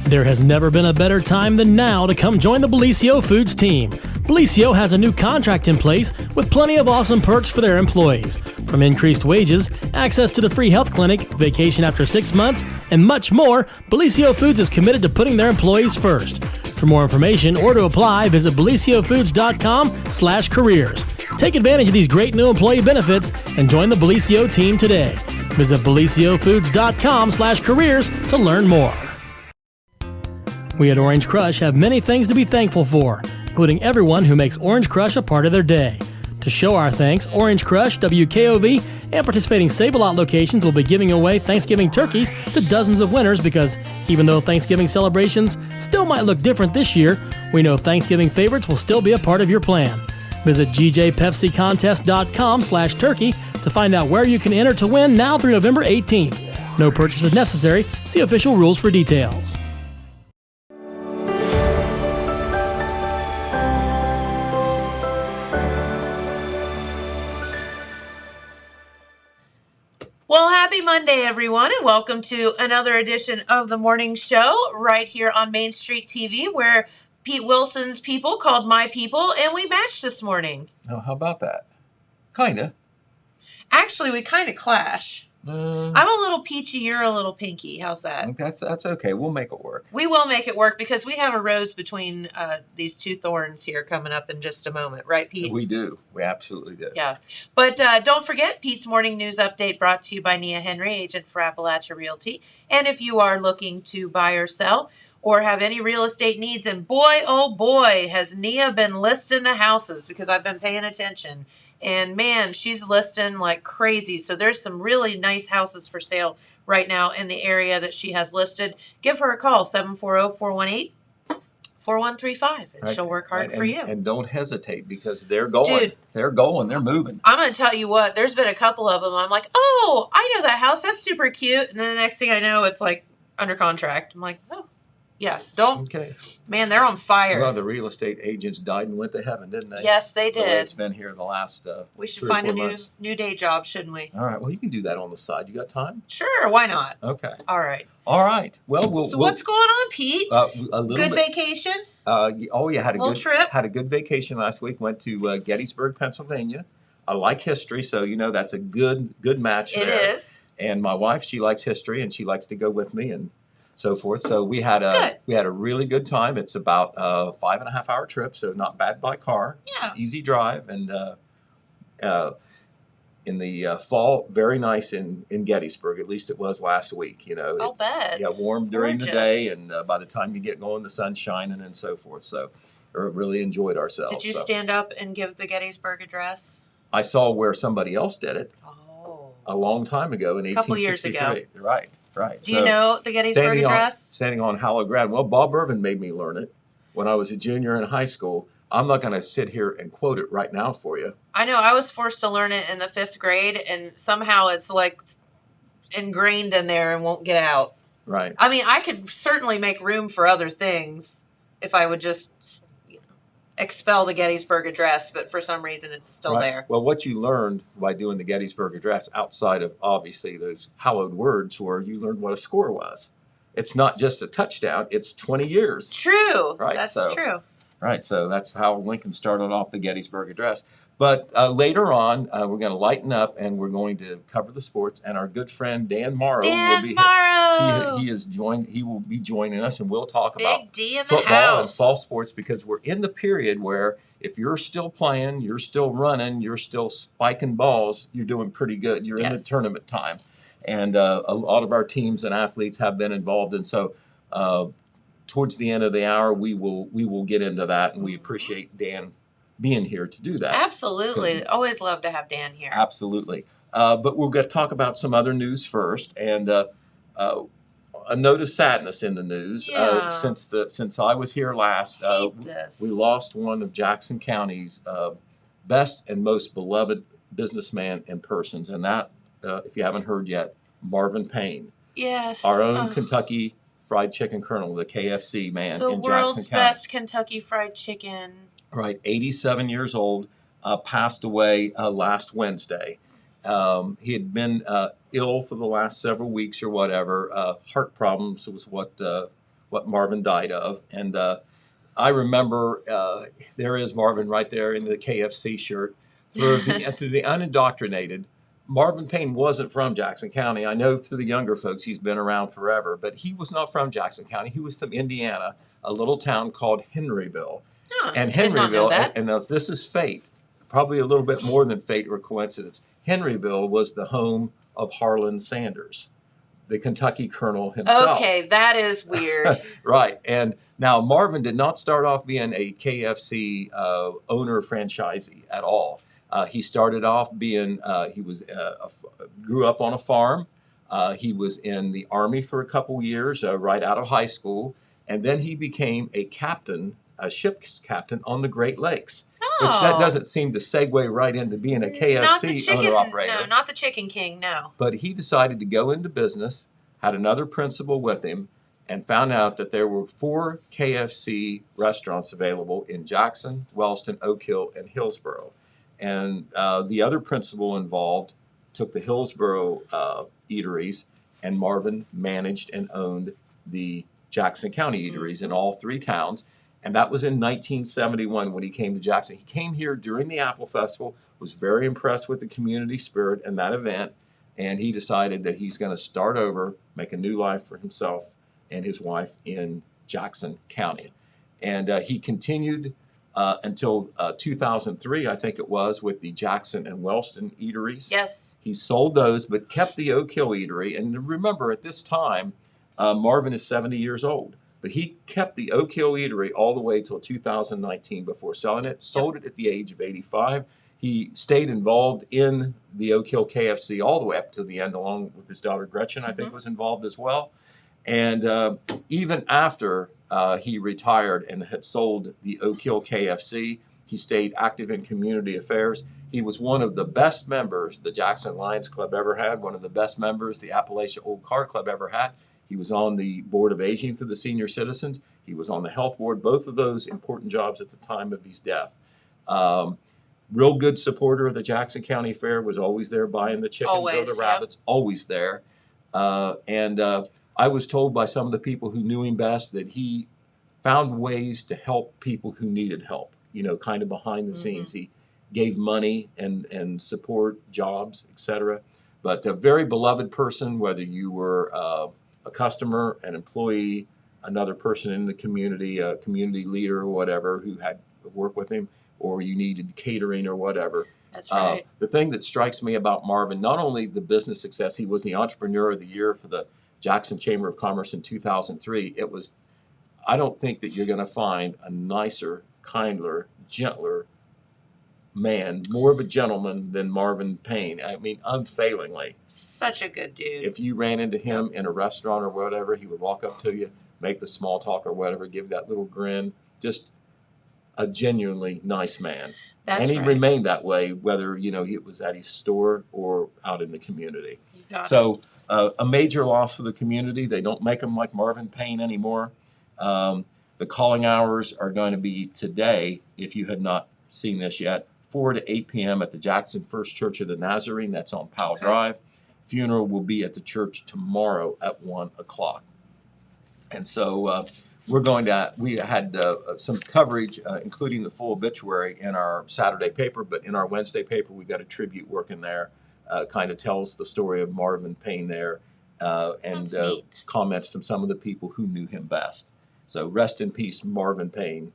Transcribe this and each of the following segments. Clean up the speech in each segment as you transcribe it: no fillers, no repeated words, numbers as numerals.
There has never been a better time than now to come join the Bellisio Foods team. Bellisio has a new contract in place with plenty of awesome perks for their employees. From increased wages, access to the free health clinic, vacation after 6 months, and much more, Bellisio Foods is committed to putting their employees first. For more information or to apply, visit BellisioFoods.com/careers. Take advantage of these great new employee benefits and join the Bellisio team today. Visit BellisioFoods.com/careers to learn more. We at Orange Crush have many things to be thankful for, including everyone who makes Orange Crush a part of their day. To show our thanks, Orange Crush, WKOV, and participating Save-A-Lot locations will be giving away Thanksgiving turkeys to dozens of winners because even though Thanksgiving celebrations still might look different this year, we know Thanksgiving favorites will still be a part of your plan. Visit GJPepsiContest.com/turkey to find out where you can enter to win now through November 18th. No purchase is necessary. See official rules for details. Well, happy Monday, everyone, and welcome to another edition of the morning show right here on Main Street TV, where Pete Wilson's people called my people, and we matched this morning. Oh, how about that? Kinda. Actually, we kind of clash. I'm a little peachy, you're a little pinky. How's that? That's okay. We'll make it work. We will make it work because we have a rose between these two thorns here coming up in just a moment. Right, Pete? We do. We absolutely do. Yeah. But don't forget, Pete's Morning News Update brought to you by Nia Henry, agent for Appalachia Realty. And if you are looking to buy or sell or have any real estate needs, and boy, oh boy, has Nia been listing the houses because I've been paying attention. And man, she's listing like crazy. So there's some really nice houses for sale right now in the area that she has listed. Give her a call, 740-418-4135, and she'll work hard for you. And don't hesitate because they're going. Dude, they're going. They're moving. I'm going to tell you what, there's been a couple of them. I'm like, oh, I know that house. That's super cute. And then the next thing I know, it's like under contract. I'm like, oh, yeah, don't. Okay. Man, they're on fire. Well, the real estate agents died and went to heaven, didn't they? Yes, they did. It's been here the last we should find a new day job, shouldn't we? All right. Well, you can do that on the side. You got time? Sure. Why not? Okay. All right. All right. Well, so what's going on, Pete? A little good bit. Vacation? Had a little good trip. Had a good vacation last week. Went to Gettysburg, Pennsylvania. I like history, so that's a good match there. It is. And my wife, she likes history, and she likes to go with me and so forth. So we had a really good time. It's about a 5.5-hour trip, so not bad by car. Yeah. Easy drive, and in the fall, very nice in Gettysburg. At least it was last week. I'll bet. Yeah, warm during the day, and by the time you get going, the sun's shining and so forth. So really enjoyed ourselves. Did you stand up and give the Gettysburg Address? I saw where somebody else did it. Oh. A long time ago in 1863. Couple years ago. Right. Do you know the Gettysburg Address? Standing on hallowed ground. Well, Bob Irvin made me learn it when I was a junior in high school. I'm not going to sit here and quote it right now for you. I know. I was forced to learn it in the 5th grade, and somehow it's like ingrained in there and won't get out. Right. I mean, I could certainly make room for other things if I would just expel the Gettysburg Address, but for some reason it's still there. Well, what you learned by doing the Gettysburg Address, outside of obviously those hallowed words, were you learned what a score was. It's not just a touchdown, it's 20 years. True. Right. That's true. Right. So that's how Lincoln started off the Gettysburg Address. But later on, we're going to lighten up and we're going to cover the sports. And our good friend Dan Morrow will be here. He will be joining us, and we'll talk Big about D in the football house. and fall sports, because we're in the period where if you're still playing, you're still running, you're still spiking balls, you're doing pretty good. You're in the tournament time. And a lot of our teams and athletes have been involved. And so towards the end of the hour, we will get into that, and we appreciate Dan being here to do that. Absolutely. Always love to have Dan here. Absolutely. But we're going to talk about some other news first, and a note of sadness in the news. Yeah. Since I was here last, we lost one of Jackson County's best and most beloved businessman and persons, and that, if you haven't heard yet, Marvin Payne. Yes. Our own Kentucky Fried Chicken Colonel, the KFC man in Jackson County. The world's best Kentucky Fried Chicken. Right, 87 years old, passed away last Wednesday. He had been ill for the last several weeks or whatever. Heart problems was what what Marvin died of. And I remember there is Marvin right there in the KFC shirt. For the unindoctrinated, Marvin Payne wasn't from Jackson County. I know to the younger folks, he's been around forever, but he was not from Jackson County. He was from Indiana, a little town called Henryville. And I did not know Henryville, that. and this is fate, probably a little bit more than fate or coincidence. Henryville was the home of Harlan Sanders, the Kentucky colonel himself. Okay, that is weird. Right. And now Marvin did not start off being a KFC owner franchisee at all. He started off being, he was grew up on a farm. He was in the Army for a couple years, right out of high school. And then he became a captain, a ship's captain on the Great Lakes. Which that doesn't seem to segue right into being a KFC owner-operator. No, not the Chicken King, no. But he decided to go into business, had another principal with him, and found out that there were 4 KFC restaurants available in Jackson, Wellston, Oak Hill, and Hillsboro. And the other principal involved took the Hillsboro eateries, and Marvin managed and owned the Jackson County eateries in all 3 towns. And that was in 1971 when he came to Jackson. He came here during the Apple Festival, was very impressed with the community spirit and that event, and he decided that he's going to start over, make a new life for himself and his wife in Jackson County. And he continued until 2003, I think it was, with the Jackson and Wellston eateries. Yes. He sold those, but kept the Oak Hill eatery. And remember, at this time, Marvin is 70 years old. But he kept the Oak Hill Eatery all the way till 2019 before selling it, sold it at the age of 85. He stayed involved in the Oak Hill KFC all the way up to the end, along with his daughter Gretchen, I think was involved as well. And even after he retired and had sold the Oak Hill KFC, he stayed active in community affairs. He was one of the best members the Jackson Lions Club ever had, one of the best members the Appalachia Old Car Club ever had. He was on the Board of Aging for the senior citizens. He was on the health board, both of those important jobs at the time of his death. Real good supporter of the Jackson County Fair, was always there buying the chickens or the rabbits, always there. And I was told by some of the people who knew him best that he found ways to help people who needed help, you know, kind of behind the scenes. He gave money and support, jobs, etc. But a very beloved person, whether you were a customer, an employee, another person in the community, a community leader or whatever who had worked with him, or you needed catering or whatever. That's right. The thing that strikes me about Marvin, not only the business success, he was the Entrepreneur of the Year for the Jackson Chamber of Commerce in 2003. It was, I don't think that you're going to find a nicer, kinder, gentler man, more of a gentleman than Marvin Payne. I mean, unfailingly. Such a good dude. If you ran into him in a restaurant or whatever, he would walk up to you, make the small talk or whatever, give that little grin. Just a genuinely nice man. That's and he right. remained that way, whether, you know, he was at his store or out in the community. You got it. So a major loss for the community. They don't make them like Marvin Payne anymore. The calling hours are going to be today, if you had not seen this yet, 4 to 8 p.m. at the Jackson First Church of the Nazarene. That's on Powell Drive. Funeral will be at the church tomorrow at 1 o'clock. And so we had some coverage, including the full obituary in our Saturday paper, but in our Wednesday paper, we got a tribute work in there, kind of tells the story of Marvin Payne there, and comments from some of the people who knew him best. So rest in peace, Marvin Payne.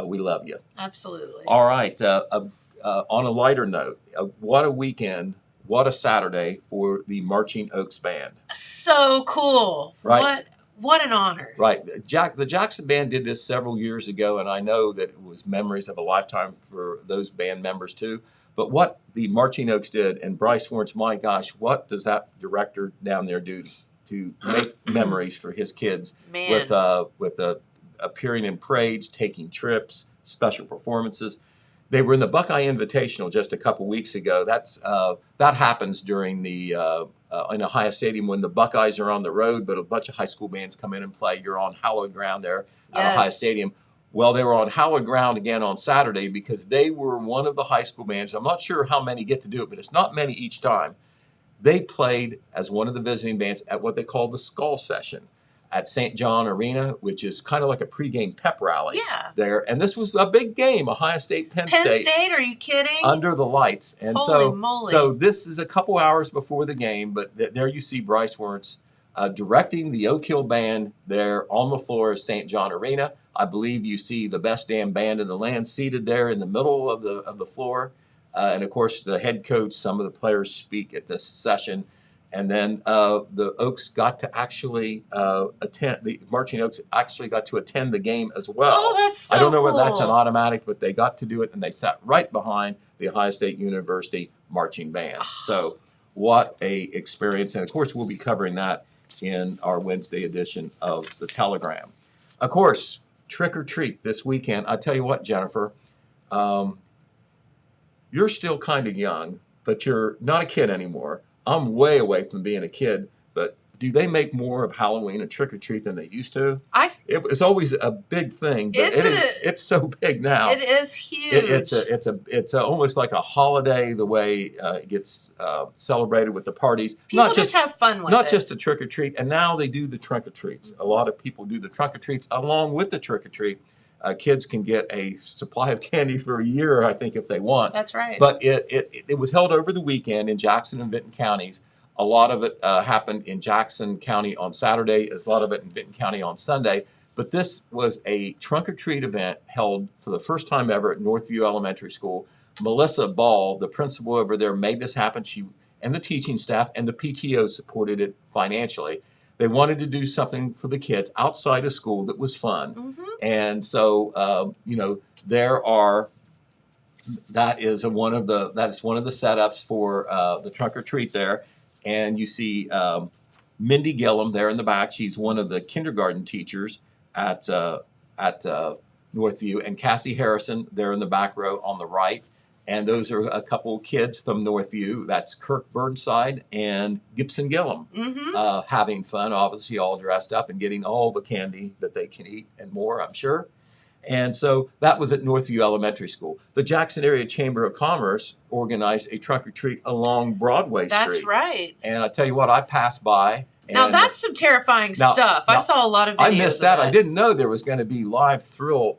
We love you. Absolutely. All right. On a lighter note, what a weekend, what a Saturday for the Marching Oaks Band. So cool. Right. What an honor. Right. The Jackson Band did this several years ago, and I know that it was memories of a lifetime for those band members too. But what the Marching Oaks did, and Bryce Warrens, my gosh, what does that director down there do to make memories for his kids? Man. With appearing in parades, taking trips, special performances. They were in the Buckeye Invitational just a couple weeks ago. That happens during the in Ohio Stadium when the Buckeyes are on the road, but a bunch of high school bands come in and play. You're on hallowed ground there at Ohio Stadium. Well, they were on hallowed ground again on Saturday because they were one of the high school bands. I'm not sure how many get to do it, but it's not many each time. They played as one of the visiting bands at what they call the Skull Session at St. John Arena, which is kind of like a pregame pep rally there. And this was a big game, Ohio State, Penn State. Are you kidding? Under the lights. And Holy moly. So this is a couple hours before the game, but there you see Bryce Werntz directing the Oak Hill Band there on the floor of St. John Arena. I believe you see the best damn band in the land seated there in the middle of the floor. And of course, the head coach, some of the players speak at this session. And then the Oaks got to actually attend, the Marching Oaks actually got to attend the game as well. Oh, that's so I don't know cool. whether that's an automatic, but they got to do it, and they sat right behind the Ohio State University Marching Band. So what a experience. And, of course, we'll be covering that in our Wednesday edition of the Telegram. Of course, trick or treat this weekend. I tell you what, Jennifer, you're still kind of young, but you're not a kid anymore. I'm way away from being a kid, but do they make more of Halloween and trick or treat than they used to? It's always a big thing, but it's so big now. It is huge. It's almost like a holiday the way it gets celebrated with the parties. People just have fun with it. Not just the trick or treat, and now they do the trunk or treats. A lot of people do the trunk or treats along with the trick or treat. Kids can get a supply of candy for a year, I think, if they want. That's right. But it was held over the weekend in Jackson and Vinton counties. A lot of it happened in Jackson County on Saturday, a lot of it in Vinton County on Sunday. But this was a trunk or treat event held for the first time ever at Northview Elementary School. Melissa Ball, the principal over there, made this happen. She and the teaching staff and the PTO supported it financially. They wanted to do something for the kids outside of school that was fun. Mm-hmm. And so, that is one of the setups for the trunk or treat there. And you see Mindy Gillum there in the back. She's one of the kindergarten teachers at Northview, and Cassie Harrison there in the back row on the right. And those are a couple kids from Northview. That's Kirk Burnside and Gibson Gillum, having fun, obviously all dressed up and getting all the candy that they can eat and more, I'm sure. And so that was at Northview Elementary School. The Jackson Area Chamber of Commerce organized a trunk or treat along Broadway Street. That's right. And I tell you what, I passed by. Now that's some terrifying stuff. I saw a lot of videos. I missed that. I didn't know there was going to be live thrill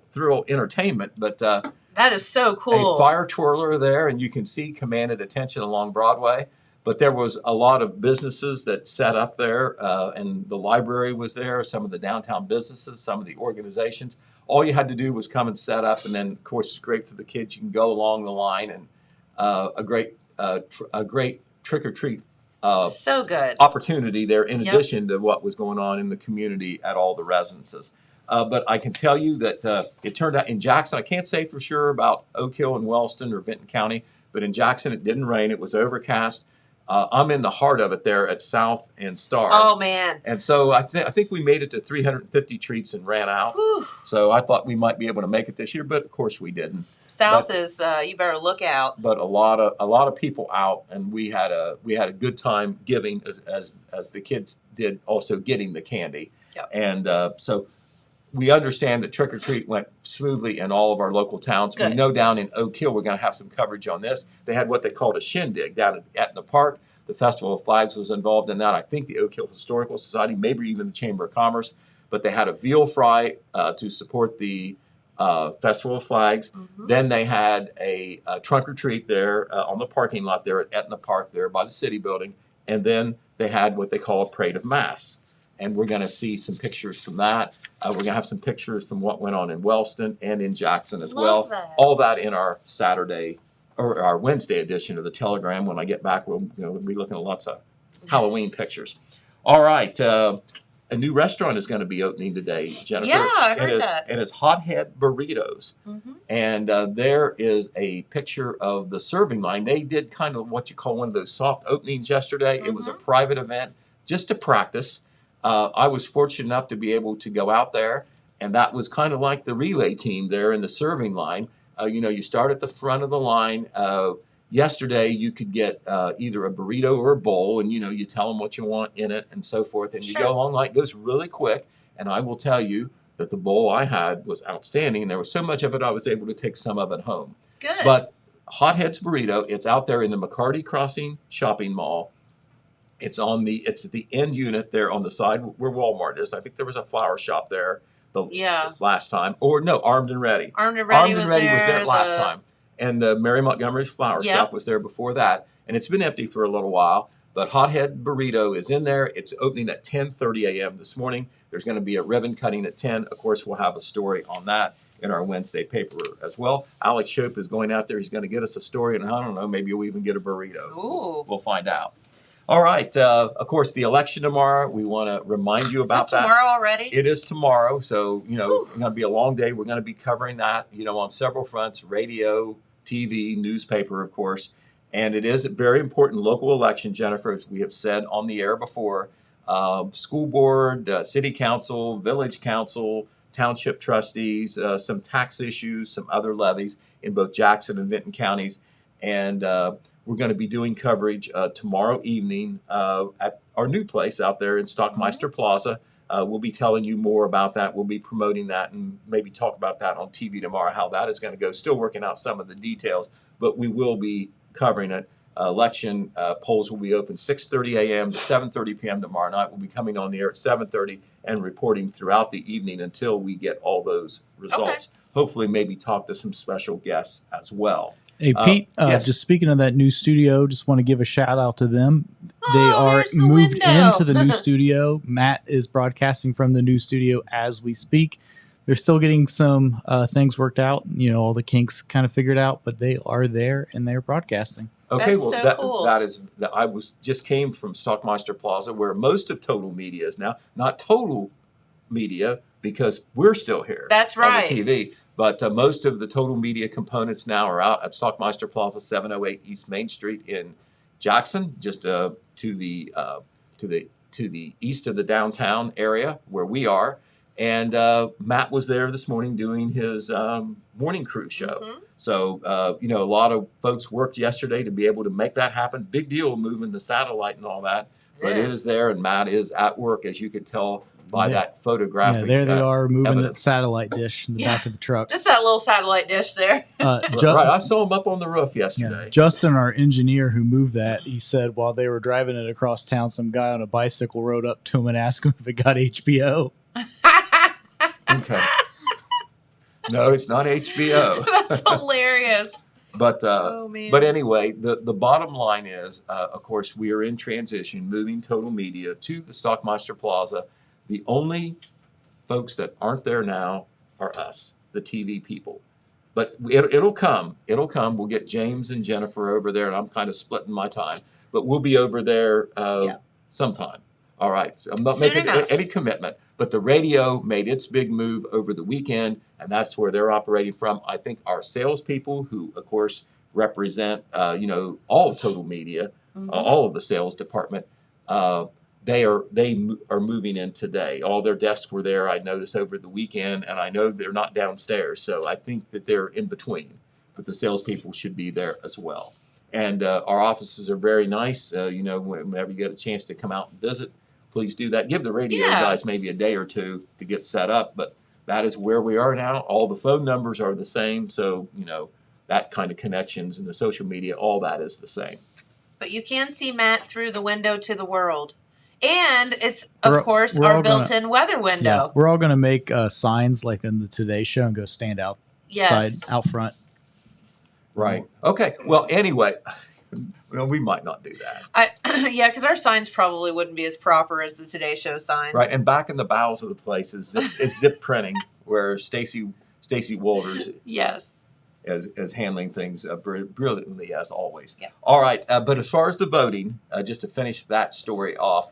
entertainment, but that is so cool. A fire twirler there, and you can see commanded attention along Broadway. But there was a lot of businesses that set up there, and the library was there, some of the downtown businesses, some of the organizations. All you had to do was come and set up, and then, of course, it's great for the kids. You can go along the line, and a great trick-or-treat so good opportunity there in addition to what was going on in the community at all the residences. But I can tell you that it turned out in Jackson, I can't say for sure about Oak Hill and Wellston or Vinton County, but in Jackson it didn't rain. It was overcast. I'm in the heart of it there at South and Star. Oh, man. And so I think we made it to 350 treats and ran out. Whew. So I thought we might be able to make it this year, but of course we didn't. South is you better look out. But a lot of people out, and we had a good time giving as the kids did, also getting the candy. Yep. And so we understand that trick or treat went smoothly in all of our local towns. Good. We know down in Oak Hill we're going to have some coverage on this. They had what they called a shindig down at Etna Park. The Festival of Flags was involved in that. I think the Oak Hill Historical Society, maybe even the Chamber of Commerce. But they had a veal fry to support the Festival of Flags. Mm-hmm. Then they had a trunk or treat there on the parking lot there at Etna Park there by the city building. And then they had what they call a parade of masks. And we're going to see some pictures from that. We're going to have some pictures from what went on in Wellston and in Jackson as well. That. All that in our Saturday or our Wednesday edition of the Telegram. When I get back, we'll be looking at lots of Halloween pictures. All right. A new restaurant is going to be opening today, Jennifer. Yeah, I heard that. It is Hothead Burritos. Mm-hmm. And there is a picture of the serving line. They did kind of what you call one of those soft openings yesterday. Mm-hmm. It was a private event just to practice. I was fortunate enough to be able to go out there, and that was kind of like the relay team there in the serving line. You start at the front of the line. Yesterday, you could get either a burrito or a bowl, and, you tell them what you want in it and so forth, and you go along like it goes really quick. And I will tell you that the bowl I had was outstanding, and there was so much of it I was able to take some of it home. Good. But Hothead's Burrito, it's out there in the McCarty Crossing Shopping Mall. It's at the end unit there on the side where Walmart is. I think there was a flower shop there the last time. Or no, Armed and Ready. Armed and Ready, was there last time. And the Mary Montgomery's flower shop was there before that. And it's been empty for a little while. But Hothead Burrito is in there. It's opening at 10:30 a.m. this morning. There's going to be a ribbon cutting at 10. Of course, we'll have a story on that in our Wednesday paper as well. Alex Shope is going out there. He's going to get us a story, and I don't know, maybe we'll even get a burrito. Ooh. We'll find out. All right. Of course, the election tomorrow. We want to remind you about that. Tomorrow already? It is tomorrow. So, it's going to be a long day. We're going to be covering that, on several fronts: radio, TV, newspaper, of course. And it is a very important local election, Jennifer, as we have said on the air before. School board, city council, village council, township trustees, some tax issues, some other levies in both Jackson and Vinton counties. And we're going to be doing coverage tomorrow evening at our new place out there in Stockmeister Plaza. We'll be telling you more about that. We'll be promoting that and maybe talk about that on TV tomorrow, how that is going to go. Still working out some of the details, but we will be covering it. Election polls will be open 6:30 a.m. to 7:30 p.m. tomorrow night. We'll be coming on the air at 7:30 and reporting throughout the evening until we get all those results. Okay. Hopefully, maybe talk to some special guests as well. Hey, Pete, yes. Just speaking of that new studio, just want to give a shout out to them. They are moved into the new studio. Matt is broadcasting from the new studio as we speak. They're still getting some things worked out, all the kinks kind of figured out, but they are there and they're broadcasting. Okay, That's cool. I just came from Stockmeister Plaza, where most of Total Media is now. Not Total Media, because we're still here. That's right. On the TV. But most of the Total Media components now are out at Stockmeister Plaza, 708 East Main Street in Jackson, just to the east of the downtown area where we are. And Matt was there this morning doing his morning crew show. Mm-hmm. So, a lot of folks worked yesterday to be able to make that happen. Big deal moving the satellite and all that. But it is there, and Matt is at work, as you could tell by that photographic. Yeah, there they are moving that satellite dish in the back of the truck. Just that little satellite dish there. Right, I saw him up on the roof yesterday. Yeah, Justin, our engineer who moved that, he said while they were driving it across town, some guy on a bicycle rode up to him and asked him if it got HBO. Okay. No, it's not HBO. That's hilarious. But anyway, the bottom line is, of course, we are in transition, moving Total Media to the Stockmeister Plaza. The only folks that aren't there now are us, the TV people. But it'll come. It'll come. We'll get James and Jennifer over there, and I'm kind of splitting my time. But we'll be over there sometime. All right. So I'm not making any commitment. But the radio made its big move over the weekend, and that's where they're operating from. I think our salespeople, who, of course, represent, all of Total Media, all of the sales department, they are moving in today. All their desks were there, I noticed, over the weekend, and I know they're not downstairs, so I think that they're in between. But the salespeople should be there as well. And our offices are very nice. Whenever you get a chance to come out and visit, please do that. Give the radio guys maybe a day or two to get set up, but that is where we are now. All the phone numbers are the same, so, that kind of connections and the social media, all that is the same. But you can see Matt through the window to the world. And it's, of course, our built-in weather window. Yeah, we're all going to make signs like in the Today Show and go stand out front. Right. Okay. Well, anyway, we might not do that. Because our signs probably wouldn't be as proper as the Today Show signs. Right. And back in the bowels of the place is zip printing, where Stacy Walters is handling things brilliantly, as always. Yeah. All right. But as far as the voting, just to finish that story off,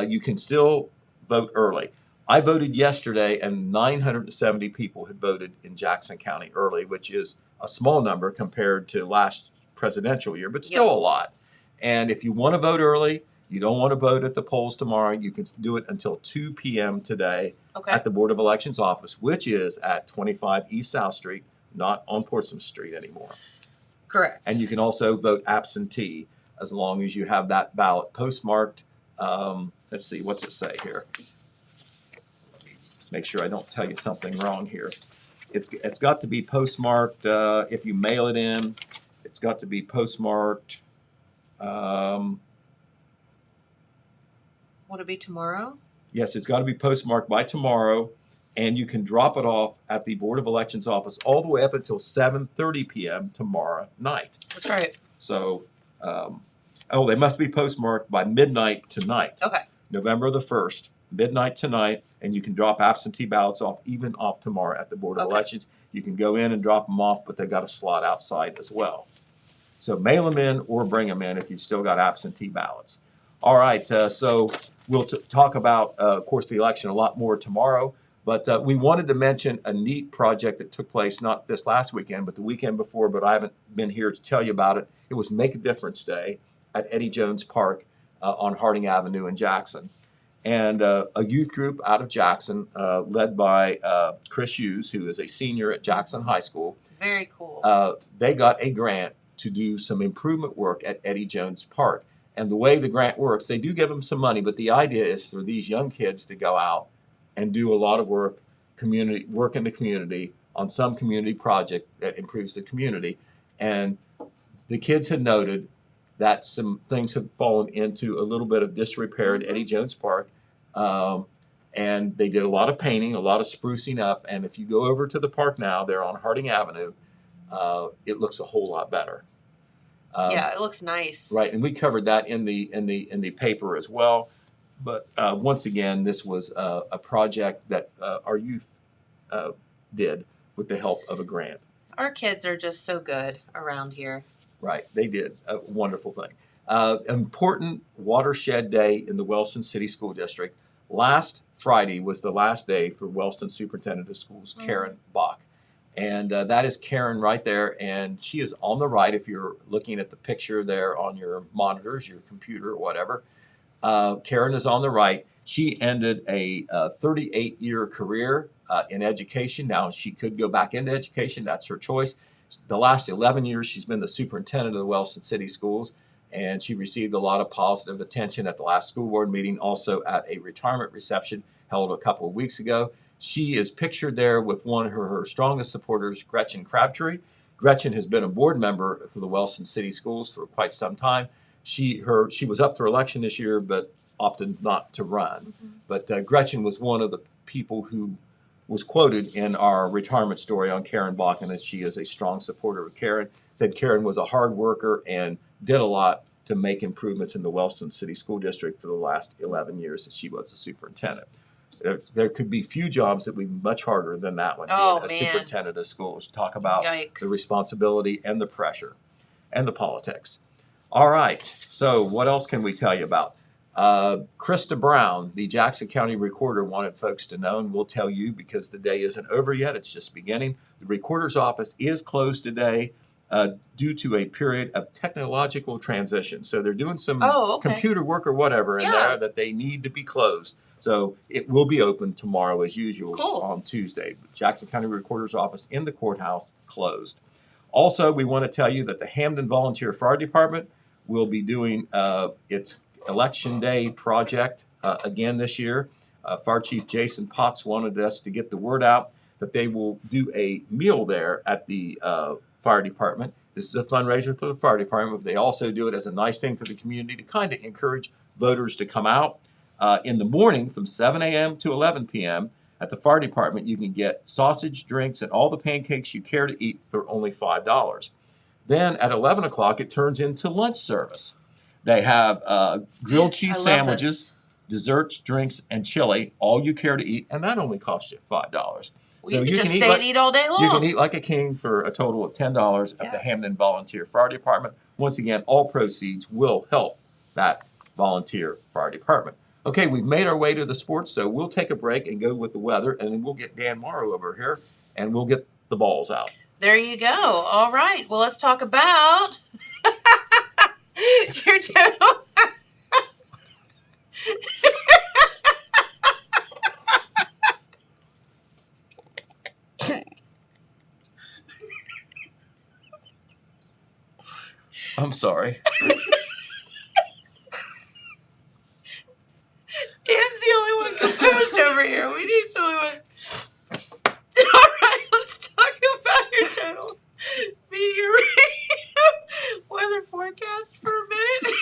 you can still vote early. I voted yesterday, and 970 people had voted in Jackson County early, which is a small number compared to last presidential year, but still a lot. And if you want to vote early, you don't want to vote at the polls tomorrow, you can do it until 2 p.m. today at the Board of Elections office, which is at 25 East South Street, not on Portsmouth Street anymore. Correct. And you can also vote absentee as long as you have that ballot postmarked. Let's see, what's it say here? Make sure I don't tell you something wrong here. It's got to be postmarked if you mail it in. It's got to be postmarked. Would it be tomorrow? Yes, it's got to be postmarked by tomorrow, and you can drop it off at the Board of Elections office all the way up until 7:30 p.m. tomorrow night. That's right. So, they must be postmarked by midnight tonight. Okay. November the 1st, midnight tonight, and you can drop absentee ballots off even off tomorrow at the Board of Elections. You can go in and drop them off, but they've got a slot outside as well. So mail them in or bring them in if you've still got absentee ballots. All right, so we'll talk about, of course, the election a lot more tomorrow, but we wanted to mention a neat project that took place not this last weekend, but the weekend before, but I haven't been here to tell you about it. It was Make a Difference Day at Eddie Jones Park on Harding Avenue in Jackson. And a youth group out of Jackson, led by Chris Hughes, who is a senior at Jackson High School. Very cool. They got a grant to do some improvement work at Eddie Jones Park. And the way the grant works, they do give them some money, but the idea is for these young kids to go out and do a lot of work in the community on some community project that improves the community. And the kids had noted that some things have fallen into a little bit of disrepair at Eddie Jones Park. And they did a lot of painting, a lot of sprucing up. And if you go over to the park now, they're on Harding Avenue, it looks a whole lot better. Yeah, it looks nice. Right, and we covered that in the paper as well. But once again, this was a project that our youth did with the help of a grant. Our kids are just so good around here. Right, they did a wonderful thing. Important watershed day in the Wellston City School District. Last Friday was the last day for Wellston Superintendent of Schools, Karen Bach. And that is Karen right there, and she is on the right if you're looking at the picture there on your monitors, your computer, or whatever. Karen is on the right. She ended a 38-year career in education. Now, she could go back into education. That's her choice. The last 11 years, she's been the superintendent of the Wellston City Schools, and she received a lot of positive attention at the last school board meeting, also at a retirement reception held a couple of weeks ago. She is pictured there with one of her strongest supporters, Gretchen Crabtree. Gretchen has been a board member for the Wellston City Schools for quite some time. She was up for election this year, but opted not to run. But Gretchen was one of the people who was quoted in our retirement story on Karen Bach, and that she is a strong supporter of Karen. Said Karen was a hard worker and did a lot to make improvements in the Wellston City School District for the last 11 years that she was a superintendent. There could be few jobs that would be much harder than that one, being a superintendent of schools. Talk about the responsibility and the pressure and the politics. All right, so what else can we tell you about? Krista Brown, the Jackson County Recorder, wanted folks to know, and we'll tell you because the day isn't over yet. It's just beginning. The Recorder's office is closed today due to a period of technological transition. So they're doing some computer work or whatever in there that they need to be closed. So it will be open tomorrow as usual on Tuesday. Jackson County Recorder's office in the courthouse closed. Also, we want to tell you that the Hamden Volunteer Fire Department will be doing its Election Day project again this year. Fire Chief Jason Potts wanted us to get the word out that they will do a meal there at the fire department. This is a fundraiser for the fire department, but they also do it as a nice thing for the community to kind of encourage voters to come out. In the morning from 7 a.m. to 11 p.m. at the fire department, you can get sausage, drinks, and all the pancakes you care to eat for only $5. Then at 11 o'clock, it turns into lunch service. They have grilled cheese sandwiches, desserts, drinks, and chili, all you care to eat, and that only costs you $5. Well, so you can just stay and eat all day long. You can eat like a king for a total of $10 at the Hamden Volunteer Fire Department. Once again, all proceeds will help that volunteer fire department. Okay, we've made our way to the sports, so we'll take a break and go with the weather, and then we'll get Dan Morrow over here, and we'll get the balls out. There you go. All right. Well, let's talk about your total. I'm sorry. Dan's the only one composed over here. We need someone. All right, let's talk about your total meteorite weather forecast for a minute.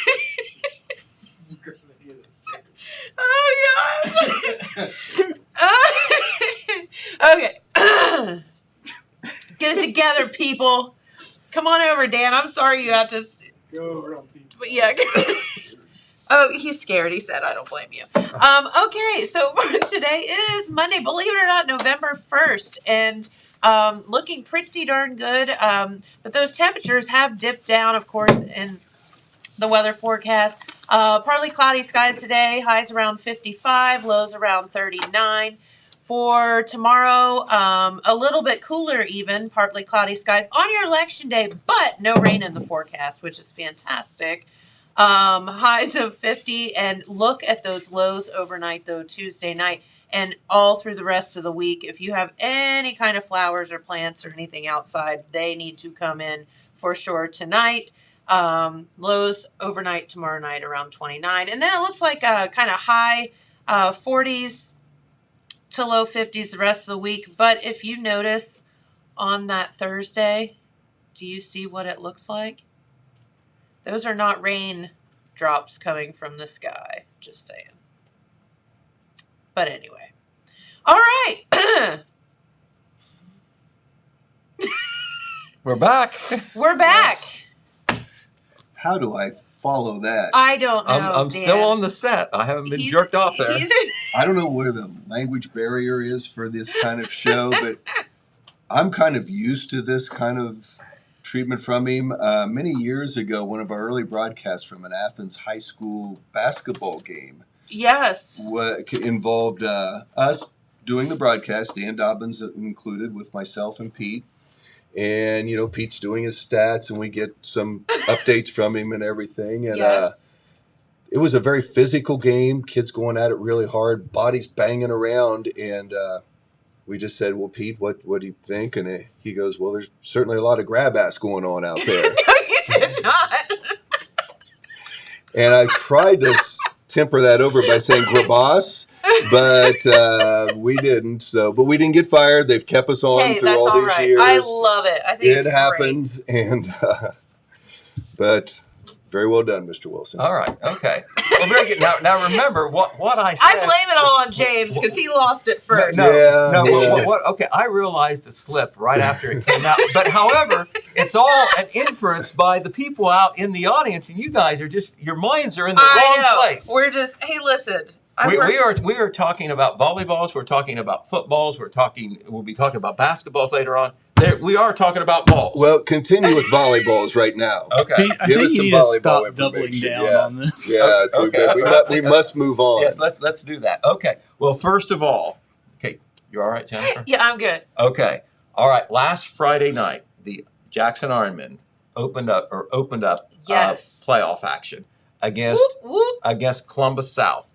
Okay. Get it together, people. Come on over, Dan. I'm sorry you have to. Go over on pizza. But yeah. Oh, he's scared. He said, I don't blame you. Okay, so today is Monday, believe it or not, November 1st, and looking pretty darn good. But those temperatures have dipped down, of course, in the weather forecast. Partly cloudy skies today, highs around 55, lows around 39. For tomorrow, a little bit cooler even, partly cloudy skies on your election day, but no rain in the forecast, which is fantastic. Highs of 50, and look at those lows overnight, though, Tuesday night, and all through the rest of the week. If you have any kind of flowers or plants or anything outside, they need to come in for sure tonight. Lows overnight tomorrow night around 29, and then it looks like kind of high 40s to low 50s the rest of the week. But if you notice on that Thursday, do you see what it looks like? Those are not rain drops coming from the sky. Just saying. But anyway. All right. We're back. We're back. How do I follow that? I don't know. I'm Dan. still on the set. I haven't been jerked off there. I don't know where the language barrier is for this kind of show, but I'm kind of used to this kind of treatment from him. Many years ago, one of our early broadcasts from an Athens high school basketball game Yes. involved us doing the broadcast, Dan Dobbins included, with myself and Pete. And, Pete's doing his stats, and we get some updates from him and everything. And Yes. it was a very physical game, kids going at it really hard, bodies banging around. And we just said, well, Pete, what do you think? And he goes, well, there's certainly a lot of grab ass going on out there. No, you did not. And I tried to temper that over by saying grabas, but we didn't. But we didn't get fired. They've kept us on Hey, through that's all all these right. years. I love it. I think It it's happens, and but very well done, Mr. Wilson. All right. Okay. Well, very good. Now remember what I said. I blame it all on James because he lost it first. Okay, I realized the slip right after it came out. But however, it's all an inference by the people out in the audience, and you guys are just, your minds are in the wrong place. We're just, hey, listen. We are talking about volleyballs. We're talking about footballs. We'll be talking about basketballs later on. We are talking about balls. Well, continue with volleyballs right now. Okay. I Give think us you some need to volleyball stop doubling information. down Yes. on this. Yes, Okay. we must move on. Yes, let's do that. Okay. Well, first of all, okay, you all right, Jennifer? Yeah, I'm good. Okay. All right. Last Friday night, the Jackson Ironmen opened up Yes. playoff action against Whoop, whoop. against Columbus South,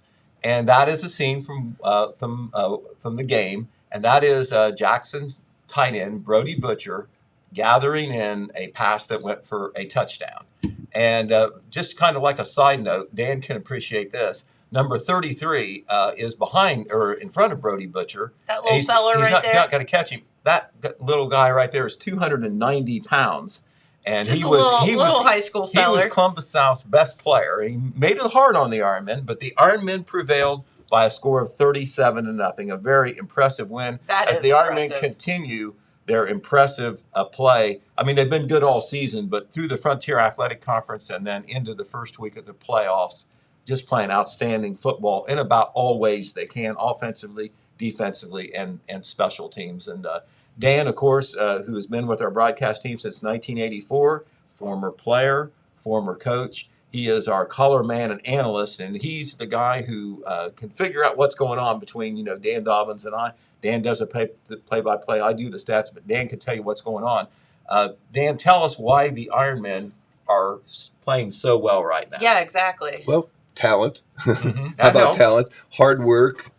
and that is a scene from the game, and that is Jackson's tight end Brody Butcher gathering in a pass that went for a touchdown. And just kind of like a side note, Dan can appreciate this. Number 33 is behind or in front of Brody Butcher. That little feller right there. He's not going to catch him. That little guy right there is 290 pounds. And Just he a was little high school He was feller. Columbus South's best player. He made it hard on the Ironmen, but the Ironmen prevailed by a score of 37-0. A very impressive win. That as is the impressive. Ironmen continue their impressive play. I mean, they've been good all season, but through the Frontier Athletic Conference and then into the first week of the playoffs, just playing outstanding football in about all ways they can, offensively, defensively, and special teams. And Dan, of course, who has been with our broadcast team since 1984, former player, former coach. He is our color man and analyst, and he's the guy who can figure out what's going on between, Dan Dobbins and I. Dan does the play-by-play. I do the stats, but Dan can tell you what's going on. Dan, tell us why the Ironmen are playing so well right now. Yeah, exactly. Well, talent. Mm-hmm. How about talent? Hard work,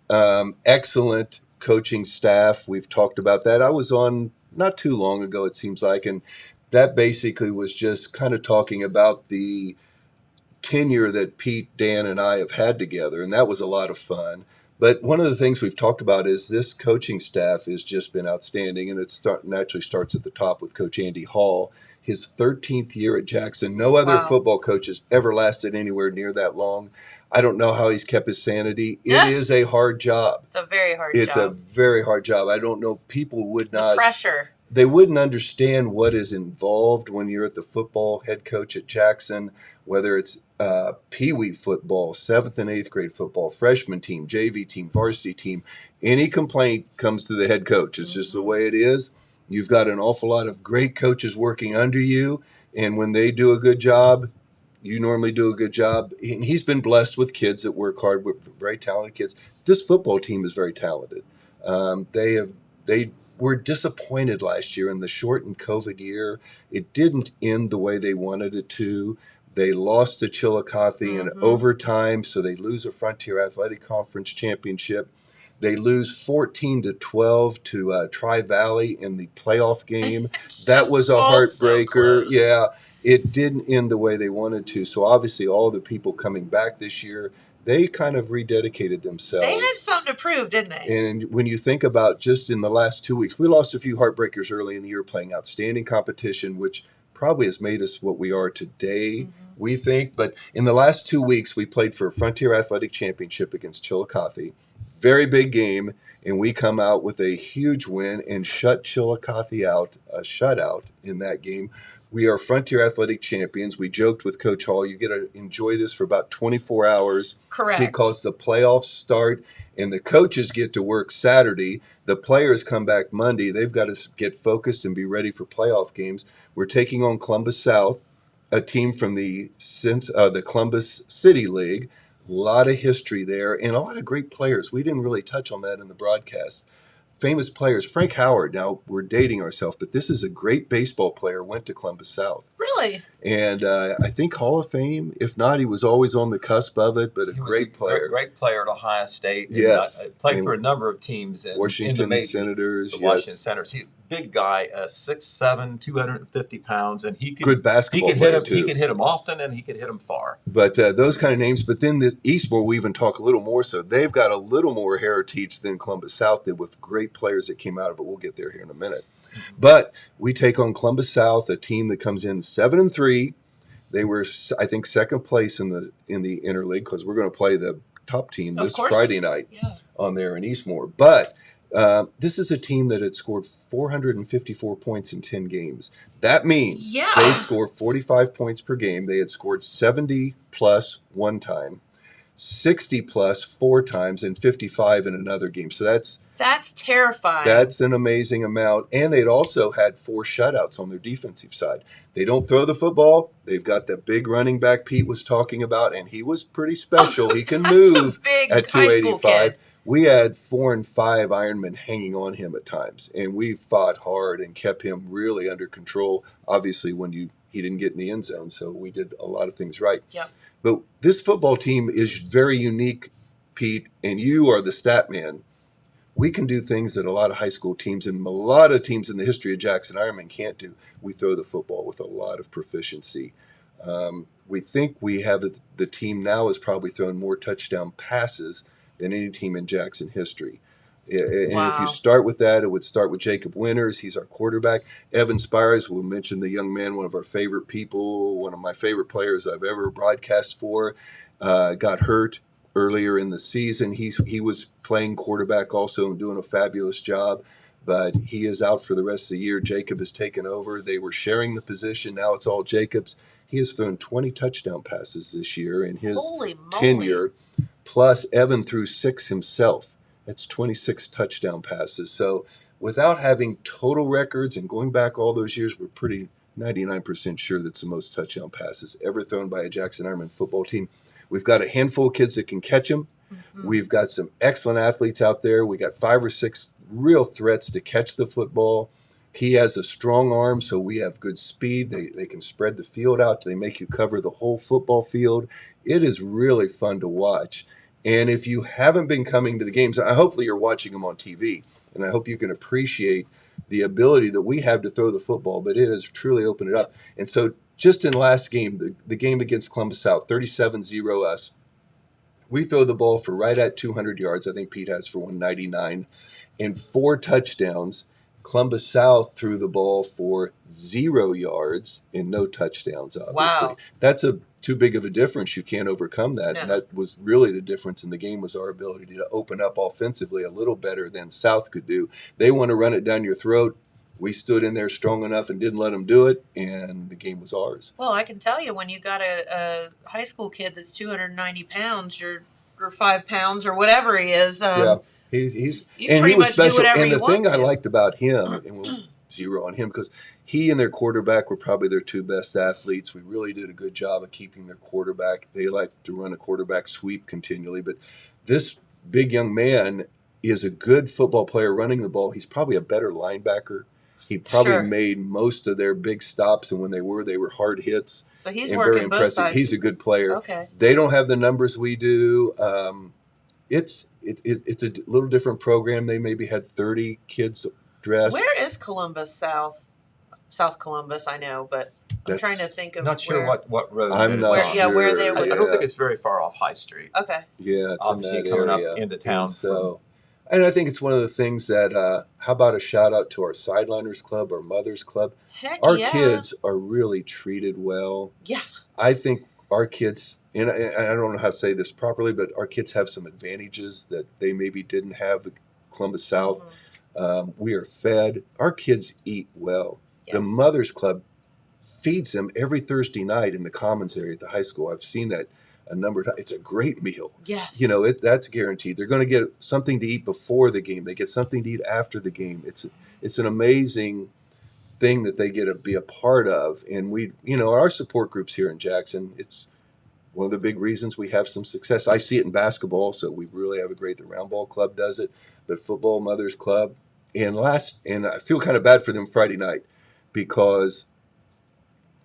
excellent coaching staff. We've talked about that. I was on not too long ago, it seems like, and that basically was just kind of talking about the tenure that Pete, Dan, and I have had together, and that was a lot of fun. But one of the things we've talked about is this coaching staff has just been outstanding, and it naturally starts at the top with Coach Andy Hall. his 13th year at Jackson. No other football coach has ever lasted anywhere near that long. I don't know how he's kept his sanity. It is a hard job. It's a very hard It's job. a very hard job. I don't know. People would not. The pressure. They wouldn't understand what is involved when you're at the football head coach at Jackson, whether it's Pee Wee football, 7th and 8th grade football, freshman team, JV team, varsity team. Any complaint comes to the head coach. It's just the way it is. You've got an awful lot of great coaches working under you, and when they do a good job, you normally do a good job. And he's been blessed with kids that work hard, with very talented kids. This football team is very talented. They were disappointed last year in the shortened COVID year. It didn't end the way they wanted it to. They lost to Chillicothe in overtime, so they lose a Frontier Athletic Conference championship. They lose 14-12 to Tri-Valley in the playoff game. That was a heartbreaker. Yeah, it didn't end the way they wanted to. So obviously all the people coming back this year, they kind of rededicated themselves. They had something to prove, didn't they? And when you think about just in the last 2 weeks, we lost a few heartbreakers early in the year playing outstanding competition, which probably has made us what we are today, we think. But in the last 2 weeks, we played for a Frontier Athletic Championship against Chillicothe. Very big game, and we come out with a huge win and shut Chillicothe out, a shutout in that game. We are Frontier Athletic champions. We joked with Coach Hall, you get to enjoy this for about 24 hours. Correct. Because the playoffs start and the coaches get to work Saturday. The players come back Monday. They've got to get focused and be ready for playoff games. We're taking on Columbus South, a team from the Columbus City League. A lot of history there and a lot of great players. We didn't really touch on that in the broadcast. Famous players. Frank Howard, now we're dating ourselves, but this is a great baseball player, went to Columbus South. Really? And I think Hall of Fame. If not, he was always on the cusp of it, but he great player. Great player at Ohio State. Yes. Played for a number of teams. Washington in the Senators. The Washington Senators. He's a big guy, 6'7", 250 pounds, and he could good basketball he could player hit him. too. He could hit him often, and he could hit him far. But those kind of names. But then the Eastmore, we even talk a little more so. They've got a little more heritage than Columbus South did with great players that came out of it. We'll get there here in a minute. But we take on Columbus South, a team that comes in 7-3. They were, I think, second place in the interleague because we're going to play the top team this Friday night on there in Eastmore. But this is a team that had scored 454 points in 10 games. That means they score 45 points per game. They had scored 70 plus one time, 60 plus 4 times, and 55 in another game. So that's terrifying. That's an amazing amount. And they'd also had 4 shutouts on their defensive side. They don't throw the football. They've got that big running back Pete was talking about, and he was pretty special. He can move at 285. We had 4 and 5 Ironmen hanging on him at times, and we fought hard and kept him really under control. Obviously, when he didn't get in the end zone, so we did a lot of things right. Yep. But this football team is very unique, Pete, and you are the stat man. We can do things that a lot of high school teams and a lot of teams in the history of Jackson Ironmen can't do. We throw the football with a lot of proficiency. We think we have the team now has probably thrown more touchdown passes than any team in Jackson history. And if you start with that, it would start with Jacob Winters. He's our quarterback. Evan Spires, we'll mention the young man, one of our favorite people, one of my favorite players I've ever broadcast for, got hurt earlier in the season. He was playing quarterback also and doing a fabulous job, but he is out for the rest of the year. Jacob has taken over. They were sharing the position. Now it's all Jacob's. He has thrown 20 touchdown passes this year in his tenure. Plus, Evan threw 6 himself. That's 26 touchdown passes. So without having total records and going back all those years, we're pretty 99% sure that's the most touchdown passes ever thrown by a Jackson Ironmen football team. We've got a handful of kids that can catch them. Mm-hmm. We've got some excellent athletes out there. We got 5 or 6 real threats to catch the football. He has a strong arm, so we have good speed. They can spread the field out. They make you cover the whole football field. It is really fun to watch. And if you haven't been coming to the games, hopefully you're watching them on TV, and I hope you can appreciate the ability that we have to throw the football, but it has truly opened it up. And so just in last game, the game against Columbus South, 37-0 us, we throw the ball for right at 200 yards. I think Pete has for 199 and 4 touchdowns. Columbus South threw the ball for 0 yards and no touchdowns, obviously. Wow. That's too big of a difference. You can't overcome that. No. And that was really the difference in the game, was our ability to open up offensively a little better than South could do. They want to run it down your throat. We stood in there strong enough and didn't let them do it, and the game was ours. Well, I can tell you, when you got a high school kid that's 290 pounds, or 5 pounds, or whatever he is, Yeah, he's you and pretty he was much do special. whatever And you the thing want I to. liked about him, and we'll zero on him, because he and their quarterback were probably their 2 best athletes. We really did a good job of keeping their quarterback. They like to run a quarterback sweep continually, but this big young man is a good football player running the ball. He's probably a better linebacker. He probably Sure. made most of their big stops, and when they were hard hits. So he's And working very both impressive. sides. He's a good player. Okay. They don't have the numbers we do. It's a little different program. They maybe had 30 kids dressed. Where is Columbus South? South Columbus, I know, but I'm That's- trying to think of Not sure where. what road I'm that is not Where- on. yeah, sure. where they I would- don't think it's very far off High Street. Okay. Yeah, it's Obviously in that coming area. up into town. And so, and I think it's one of the things that. How about a shout out to our Sideliners Club, our Mothers Club? Heck Our yeah. kids are really treated well. Yeah. I think our kids, and I don't know how to say this properly, but our kids have some advantages that they maybe didn't have at Columbus South. Mhm. We are fed. Our kids eat well. Yes. The Mothers Club feeds them every Thursday night in the commons area at the high school. I've seen that a number of times. It's a great meal. Yes. You know, that's guaranteed. They're going to get something to eat before the game. They get something to eat after the game. It's an amazing thing that they get to be a part of. And we, our support groups here in Jackson, it's one of the big reasons we have some success. I see it in basketball, so we really have the Round Ball Club does it, but Football Mothers Club. And I feel kind of bad for them Friday night, because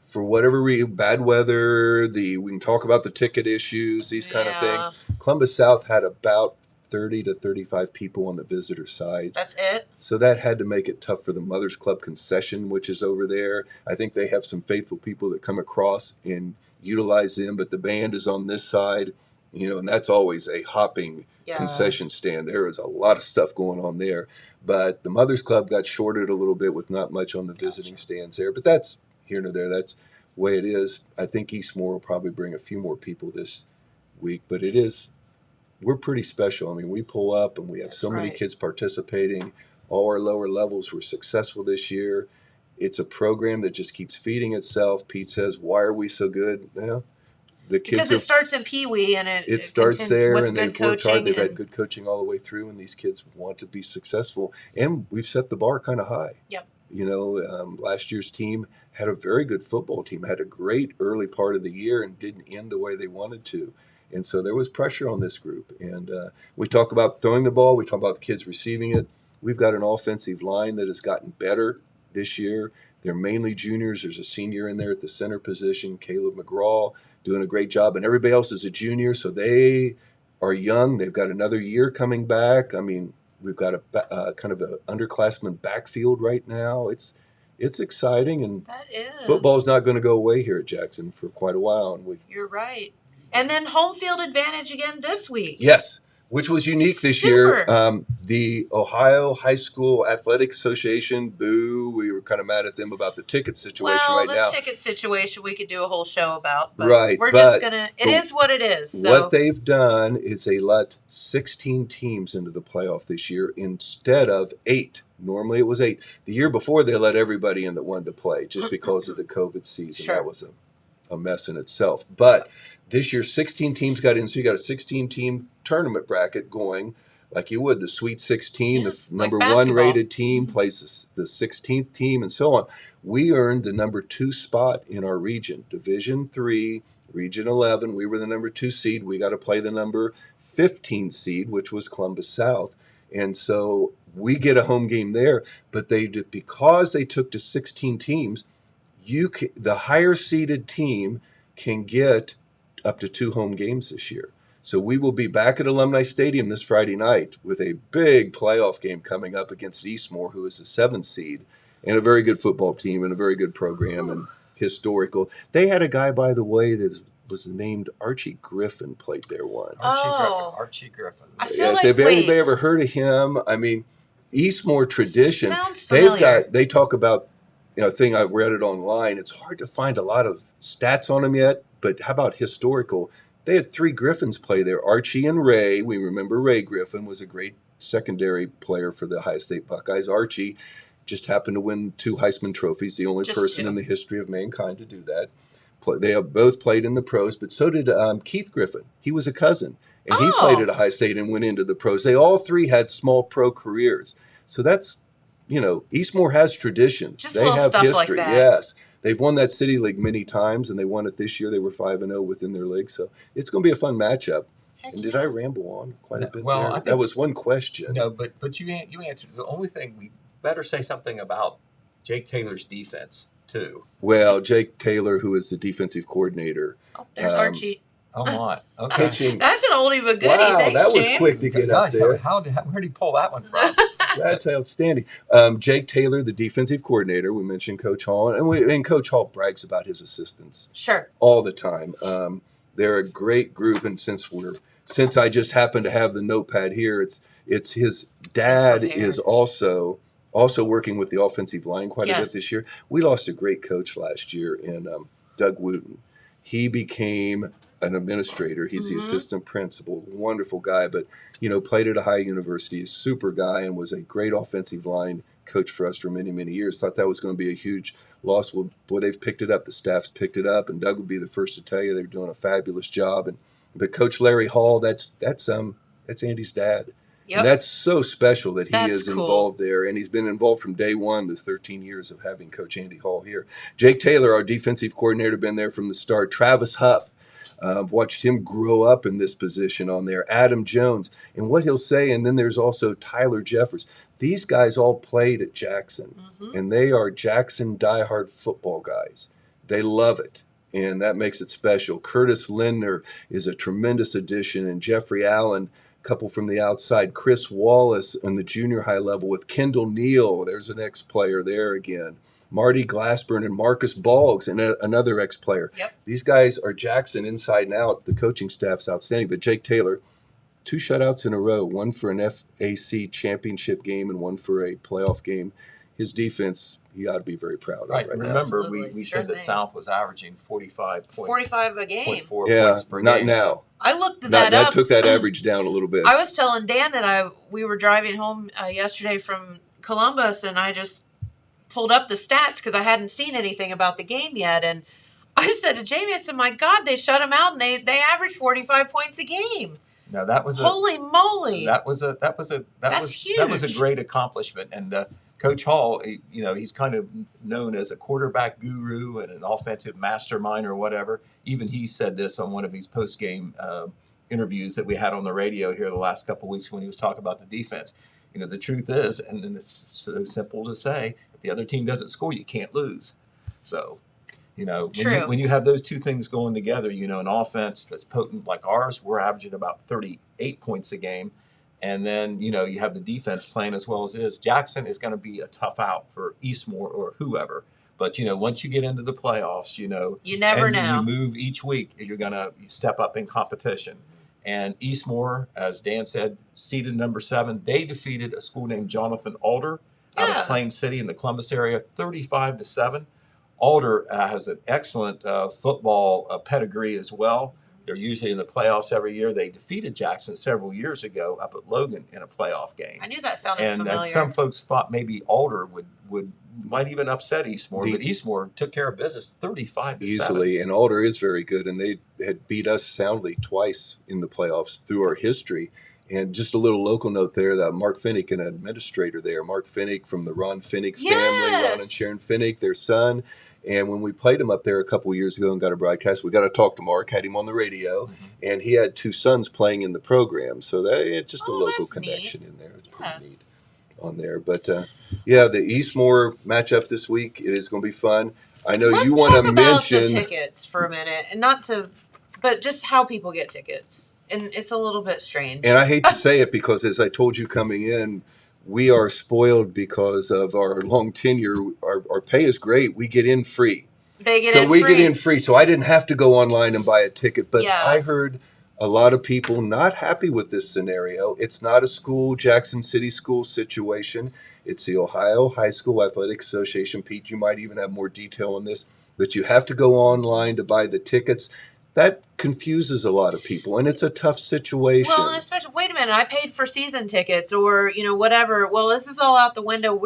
for whatever reason, bad weather, we can talk about the ticket issues, these kind of things. Columbus South had about 30 to 35 people on the visitor side. That's it? So that had to make it tough for the Mothers Club concession, which is over there. I think they have some faithful people that come across and utilize them, but the band is on this side, and that's always a hopping concession stand. There is a lot of stuff going on there. But the Mothers Club got shorted a little bit with not much on the visiting stands there. But that's here nor there. That's the way it is. I think Eastmore will probably bring a few more people this week, but we're pretty special. I mean, we pull up and we have so many kids participating. All our lower levels were successful this year. It's a program that just keeps feeding itself. Pete says, why are we so good? Now, the kids Because it starts in Pee Wee, and it starts there, with and good they've worked hard. coaching They've had and- good coaching all the way through, and these kids want to be successful. And we've set the bar kind of high. Yep. Last year's team had a very good football team, had a great early part of the year, and didn't end the way they wanted to. And so there was pressure on this group. And we talk about throwing the ball. We talk about the kids receiving it. We've got an offensive line that has gotten better this year. They're mainly juniors. There's a senior in there at the center position, Caleb McGraw, doing a great job. And everybody else is a junior, so they are young. They've got another year coming back. I mean, we've got a kind of an underclassman backfield right now. It's exciting, and That is. football's not going to go away here at Jackson for quite a while. And You're right. And then home field advantage again this week. yes, which was unique this year. The Ohio High School Athletic Association, boo, we were kind of mad at them about the ticket situation right now. This ticket situation we could do a whole show about. But Right, We're but- just going to, it is what it is. So. What they've done is they let 16 teams into the playoff this year instead of 8. Normally it was 8. The year before, they let everybody in that wanted to play just because of the COVID season. Sure. That was a mess in itself. But this year, 16 teams got in, so you got a 16-team tournament bracket going like you would. The Sweet 16, Yes, the like number basketball. 1 rated team plays the 16th team, and so on. We earned the number 2 spot in our region, Division 3, Region 11. We were the number 2 seed. We got to play the number 15 seed, which was Columbus South. And so we get a home game there, but because they took to 16 teams, the higher seeded team can get up to 2 home games this year. So we will be back at Alumni Stadium this Friday night with a big playoff game coming up against Eastmore, who is the 7th seed, and a very good football team and a very good program and historical. They had a guy, by the way, that was named Archie Griffin played there once. Oh. Archie Griffin. I feel Yes, like, have wait. anybody ever heard of him? I mean, Eastmore tradition. Sounds familiar. They talk about, thing I read it online. It's hard to find a lot of stats on them yet, but how about historical? They had 3 Griffins play there. Archie and Ray. We remember Ray Griffin was a great secondary player for the Ohio State Buckeyes. Archie just happened to win 2 Heisman trophies, the only person in the history of mankind to do that. They have both played in the pros, but so did Keith Griffin. He was a cousin, and he played at Ohio State and went into the pros. They all 3 had small pro careers. So that's, Eastmore has traditions. Just they little have stuff history. like that. Yes. They've won that City League many times, and they won it this year. They were 5-0 within their league. So it's going to be a fun matchup. And did I ramble on quite a bit there? I think, that was one question. No, but you answered. The only thing, we better say something about Jake Taylor's defense, too. Well, Jake Taylor, who is the defensive coordinator. Oh, there's Archie. Oh, my. Okay. That's an oldie but goodie. Wow, Thanks, that was James. quick to get up there. Where did he pull that one from? That's outstanding. Jake Taylor, the defensive coordinator. We mentioned Coach Hall, and Coach Hall brags about his assistants all the time. They're a great group, and since I just happen to have the notepad here, it's his dad is also working with the offensive line quite a bit this year. We lost a great coach last year in Doug Wooten. He became an administrator. He's the assistant principal, wonderful guy, but played at Ohio University, a super guy, and was a great offensive line coach for us for many, many years. Thought that was going to be a huge loss. Well, boy, they've picked it up. The staff's picked it up, and Doug would be the first to tell you they're doing a fabulous job. But Coach Larry Hall, that's Andy's dad. Yep. And that's so special that he That's is cool. involved there, and he's been involved from day one, this 13 years of having Coach Andy Hall here. Jake Taylor, our defensive coordinator, been there from the start. Travis Huff, I've watched him grow up in this position on there. Adam Jones, and what he'll say, and then there's also Tyler Jeffers. These guys all played at Jackson, and they are Jackson diehard football guys. They love it, and that makes it special. Curtis Lindner is a tremendous addition, and Jeffrey Allen, couple from the outside. Chris Wallace on the junior high level with Kendall Neal. There's an ex-player there again. Marty Glassburn and Marcus Boggs, and another ex-player. Yep. These guys are Jackson inside and out. The coaching staff's outstanding. But Jake Taylor, 2 shutouts in a row, one for an FAC championship game and one for a playoff game. His defense, he ought to be very proud of right now. Remember, we said that South was averaging 45 a game. Points per not game. now. I looked that up. That took that average down a little bit. I was telling Dan that we were driving home yesterday from Columbus, and I just pulled up the stats because I hadn't seen anything about the game yet. And I said to Jamie, I said, my God, they shut them out, and they averaged 45 points a game. Now that was holy moly. That was huge. That was a great accomplishment. And Coach Hall, he's kind of known as a quarterback guru and an offensive mastermind or whatever. Even he said this on one of his post-game interviews that we had on the radio here the last couple of weeks when he was talking about the defense. The truth is, and it's so simple to say, if the other team doesn't score, you can't lose. So, when you have those two things going together, an offense that's potent like ours, we're averaging about 38 points a game. And then, you have the defense playing as well as it is. Jackson is going to be a tough out for Eastmore or whoever. But, once you get into the playoffs, you never know. You move each week, you're going to step up in competition. And Eastmore, as Dan said, seeded number 7. They defeated a school named Jonathan Alder out of Plain City in the Columbus area, 35-7. Alder has an excellent football pedigree as well. They're usually in the playoffs every year. They defeated Jackson several years ago up at Logan in a playoff game. I knew that sounded familiar. And some folks thought maybe Alder might even upset Eastmore, but Eastmore took care of business 35-7. Easily, and Alder is very good, and they had beat us soundly twice in the playoffs through our history. And just a little local note there, that Mark Finnick, an administrator there, Mark Finnick from the Ron Finnick family, Ron and Sharon Finnick, their son. And when we played him up there a couple of years ago and got a broadcast, we got to talk to Mark, had him on the radio, and he had 2 sons playing in the program. So it's just a local connection in there. It's pretty neat on there. But, the Eastmore matchup this week, it is going to be fun. I know you want to mention. Let's talk about the tickets for a minute, and but just how people get tickets. And it's a little bit strange. And I hate to say it because, as I told you coming in, we are spoiled because of our long tenure. Our pay is great. We get in free. They get in free. So we get in free. So I didn't have to go online and buy a ticket. But I heard a lot of people not happy with this scenario. It's not a school, Jackson City school situation. It's the Ohio High School Athletics Association. Pete, you might even have more detail on this, but you have to go online to buy the tickets. That confuses a lot of people, and it's a tough situation. Well, and especially, wait a minute, I paid for season tickets or, whatever. Well, this is all out the window.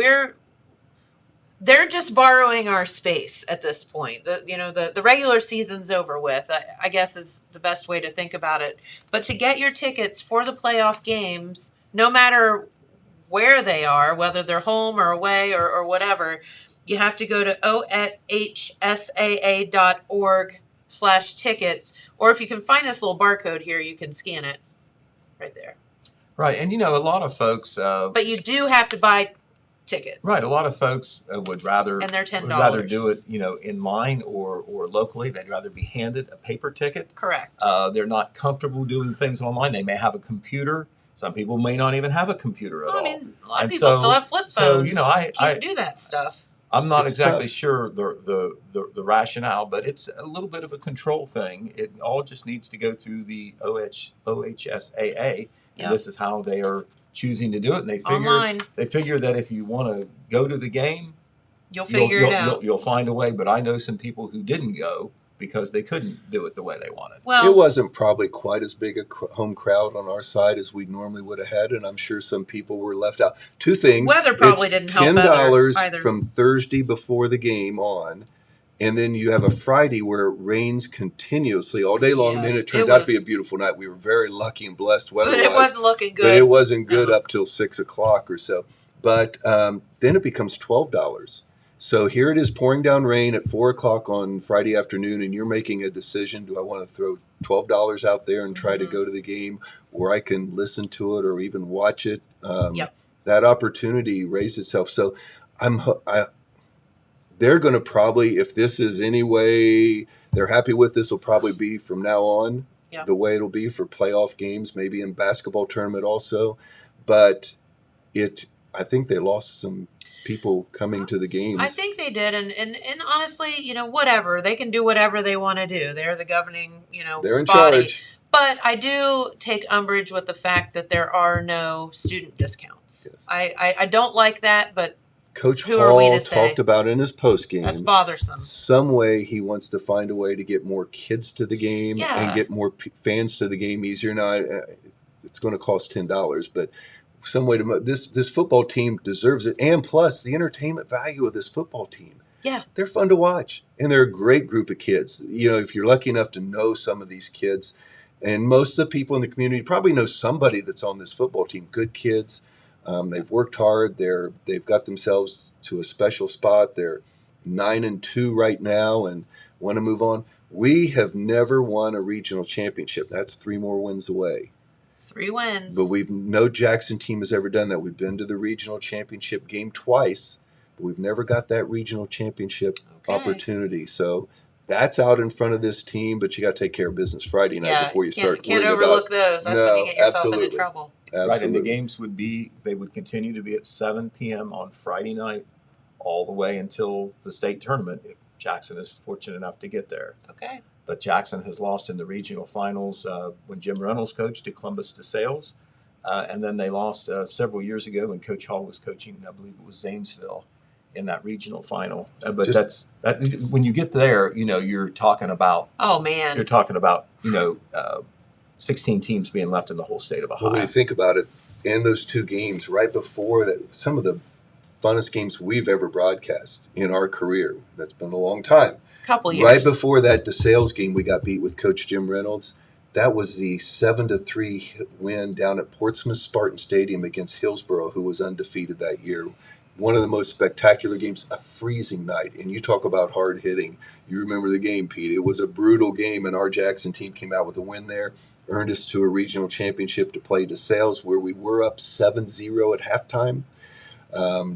They're just borrowing our space at this point. The regular season's over with, I guess is the best way to think about it. But to get your tickets for the playoff games, no matter where they are, whether they're home or away or whatever, you have to go to ohsaa.org/tickets. Or if you can find this little barcode here, you can scan it right there. Right. And, a lot of folks. But you do have to buy tickets. Right. A lot of folks would rather, and they're $10. would rather do it, in line or locally. They'd rather be handed a paper ticket. Correct. They're not comfortable doing things online. They may have a computer. Some people may not even have a computer at all. I mean, a lot of people still have flip phones. So, I can't do that stuff. I'm not It's exactly tough. sure the rationale, but it's a little bit of a control thing. It all just needs to go through the OHSAA, Yep. and this is how they are choosing to do it. And Online. they figure that if you want to go to the game, You'll figure it out. You'll find a way. But I know some people who didn't go because they couldn't do it the way they wanted. Well, It wasn't probably quite as big a home crowd on our side as we normally would have had, and I'm sure some people were left out. Two things. Weather probably It's didn't help $10 either. from Thursday before the game on, and then you have a Friday where it rains continuously all day long. And then Yes, it turned it out to be was- a beautiful night. We were very lucky and blessed but weather-wise. it wasn't looking good. But it wasn't good No. up till 6 o'clock or so. But then it becomes $12. So here it is pouring down rain at 4 o'clock on Friday afternoon, and you're making a decision. Do I want to throw $12 out there and try to Mhm. go to the game, or I can listen to it or even watch it? Yep. That opportunity raised itself. So they're going to probably, if this is any way they're happy with, this will probably be from now on Yeah. the way it'll be for playoff games, maybe in basketball tournament also. But I think they lost some people coming to the games. I think they did, and honestly, whatever. They can do whatever they want to do. They're the governing, They're in body. charge. But I do take umbrage with the fact that there are no student discounts. Yes. I don't like that, but Coach Who are we Hall to say? talked about in his post that's game. bothersome. Some way he wants to find a way to get more kids to the game Yeah. and get more fans to the game easier. Now, it's going to cost $10, but some way to this football team deserves it, and plus the entertainment value of this football team. Yeah. They're fun to watch, and they're a great group of kids. If you're lucky enough to know some of these kids, and most of the people in the community probably know somebody that's on this football team. Good kids. They've worked hard. They've got themselves to a special spot. They're 9-2 right now and want to move on. We have never won a regional championship. That's 3 more wins away. 3 wins. But no Jackson team has ever done that. We've been to the regional championship game twice, but we've never got that regional championship Okay. opportunity. So that's out in front of this team, but you got to take care of business Friday night before you start can't worrying overlook about. those. That's when you get yourself into trouble. Absolutely. Right, and the games they would continue to be at 7 p.m. on Friday night all the way until the state tournament if Jackson is fortunate enough to get there. Okay. But Jackson has lost in the regional finals when Jim Reynolds coached to Columbus DeSales. And then they lost several years ago when Coach Hall was coaching, I believe it was Zanesville, in that regional final. But when you get there, you're talking about, Oh, man. 16 teams being left in the whole state of Ohio. Well, when you think about it, in those 2 games right before that, some of the funnest games we've ever broadcast in our career. That's been a long time. Couple years. Right before that DeSales game, we got beat with Coach Jim Reynolds. That was the 7-3 win down at Portsmouth Spartan Stadium against Hillsborough, who was undefeated that year. One of the most spectacular games, a freezing night. And you talk about hard hitting. You remember the game, Pete. It was a brutal game, and our Jackson team came out with a win there, earned us to a regional championship to play DeSales, where we were up 7-0 at halftime.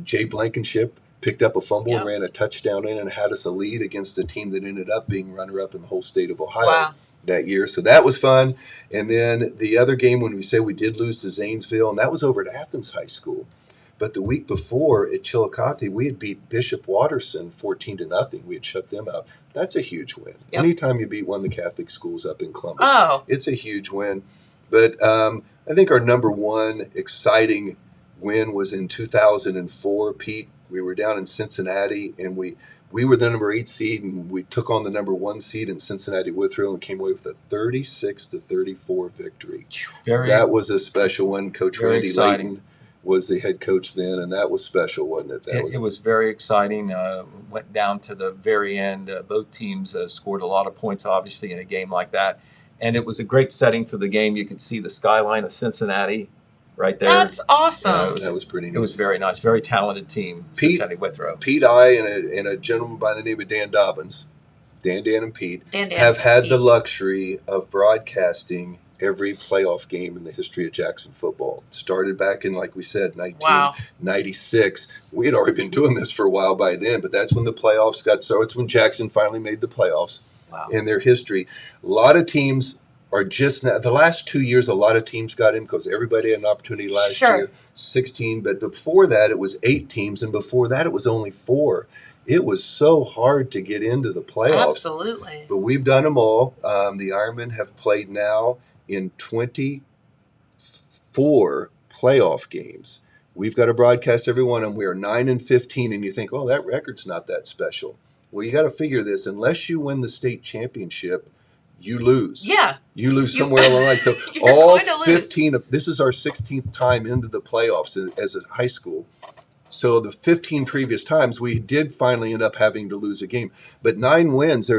Jay Blankenship picked up a fumble and ran a touchdown in and had us a lead against a team that ended up being runner-up in the whole state of Ohio that year. So that was fun. And then the other game when we say we did lose to Zanesville, and that was over at Athens High School. But the week before at Chillicothe, we had beat Bishop Watterson 14-0. We had shut them out. That's a huge win. Yep. Anytime you beat one of the Catholic schools up in Columbus, it's a huge win. But I think our number one exciting win was in 2004, Pete. We were down in Cincinnati, and we were the number 8 seed, and we took on the number 1 seed in Cincinnati Withrow and came away with a 36-34 victory. That was a special one. Coach Randy Layton was the head coach then, and that was special, wasn't it? It was very exciting. Went down to the very end. Both teams scored a lot of points, obviously, in a game like that. And it was a great setting for the game. You could see the skyline of Cincinnati right there. That's awesome. That was pretty neat. It was very nice. Very talented team, Cincinnati Withrow. Pete, I, and a gentleman by the name of Dan Dobbins, Dan, and Pete, have had the luxury of broadcasting every playoff game in the history of Jackson football. It started back in, like we said, 1996. We had already been doing this for a while by then, but that's when the playoffs got started. It's when Jackson finally made the playoffs in their history. A lot of teams are just now, the last 2 years, a lot of teams got in because everybody had an opportunity last year, 16. But before that, it was 8 teams, and before that, it was only 4. It was so hard to get into the playoffs. Absolutely. But we've done them all. The Ironmen have played now in 24 playoff games. We've got to broadcast every one of them. We are 9-15, and you think, oh, that record's not that special. Well, you got to figure this. Unless you win the state championship, you lose. Yeah. You lose somewhere along the line. So all 15 of this is our 16th time into the playoffs as a high school. So the 15 previous times we did finally end up having to lose a game. But 9 wins,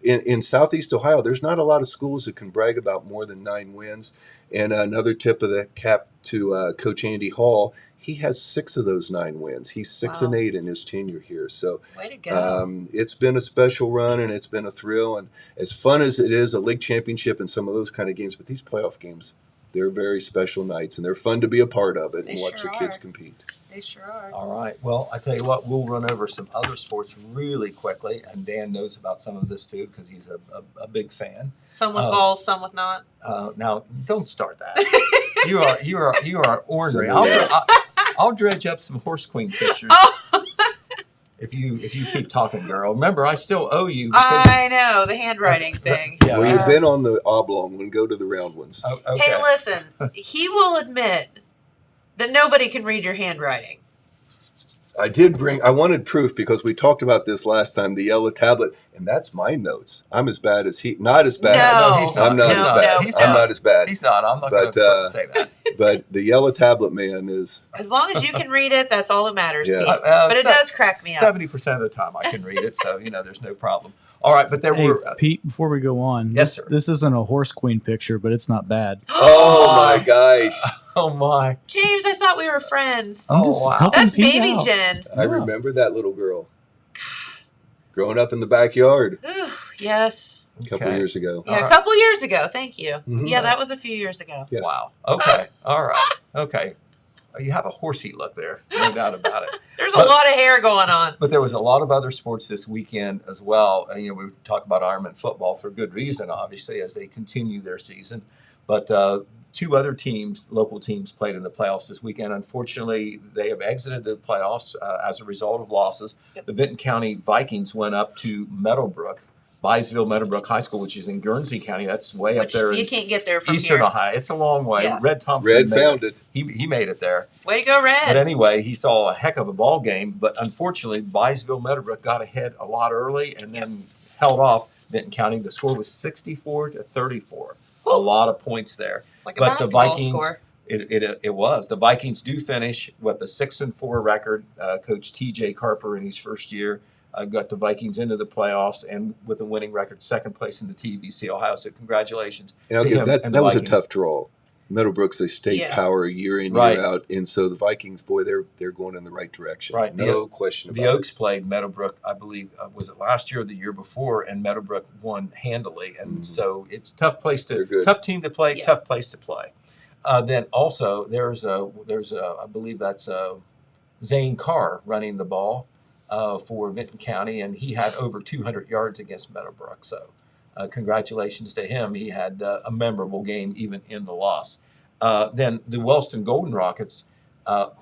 in Southeast Ohio, there's not a lot of schools that can brag about more than 9 wins. And another tip of the cap to Coach Andy Hall, he has 6 of those 9 wins. He's 6-8 in his tenure here. So way to go. It's been a special run, and it's been a thrill. And as fun as it is, a league championship and some of those kind of games, but these playoff games, they're very special nights, and they're fun to be a part of it and watch the kids compete. They sure are. All right. Well, I tell you what, we'll run over some other sports really quickly, and Dan knows about some of this too because he's a big fan. Some with balls, some with not. Now, don't start that. You are ornery. I'll dredge up some horse queen pictures. If you keep talking, girl. Remember, I still owe you. I know, the handwriting thing. Yeah, well, you've been on the oblong one. Go to the round ones. Oh, okay. Hey, listen. He will admit that nobody can read your handwriting. I wanted proof because we talked about this last time, the yellow tablet, and that's my notes. I'm as bad as he. Not as bad. No, he's not. I'm not as bad. I'm not as bad. He's not. I'm not going to say that. But the yellow tablet man is. As long as you can read it, that's all that matters. Yes. But it does crack me up. 70% of the time I can read it, so there's no problem. All right, but there were Pete. Before we go on, yes, sir. This isn't a horse queen picture, but it's not bad. Oh my gosh! Oh my, James, I thought we were friends. Oh wow, that's baby Jen. I remember that little girl growing up in the backyard. Yes. A couple years ago. Yeah, a couple years ago. Thank you. Mm-hmm. Yeah, that was a few years ago. Yes. Wow. Okay. All right. Okay. You have a horsey look there, no doubt about it. There's a lot of hair going on. But there was a lot of other sports this weekend as well. We talk about Ironmen football for good reason, obviously, as they continue their season. But 2 other teams, local teams, played in the playoffs this weekend. Unfortunately, they have exited the playoffs as a result of losses. Yep. The Benton County Vikings went up to Meadowbrook High School, which is in Guernsey County. That's way up there. You can't get there from Eastern here. Ohio. It's a long way. Yeah. Red Thompson. Red found it. He made it there. Way to go, Red. But anyway, he saw a heck of a ball game. But unfortunately, Byesville Meadowbrook got ahead a lot early and then held off Benton County. The score was 64-34. A lot of points there. It's like a basketball score. It was. The Vikings do finish with a 6-4 record. Coach T.J. Carper in his first year got the Vikings into the playoffs and with a winning record, 2nd place in the TVC Ohio. So congratulations to him that and the was Vikings. a tough draw. Meadowbrook's a state power year in, year out. And so the Vikings, boy, they're going in the right direction. Right. No question about it. The Oaks played Meadowbrook, I believe, was it last year or the year before, and Meadowbrook won handily. And so it's a tough team to play, tough place to play. Then also there's I believe that's Zane Carr running the ball for Benton County, and he had over 200 yards against Meadowbrook. So congratulations to him. He had a memorable game even in the loss. Then the Wellston Golden Rockets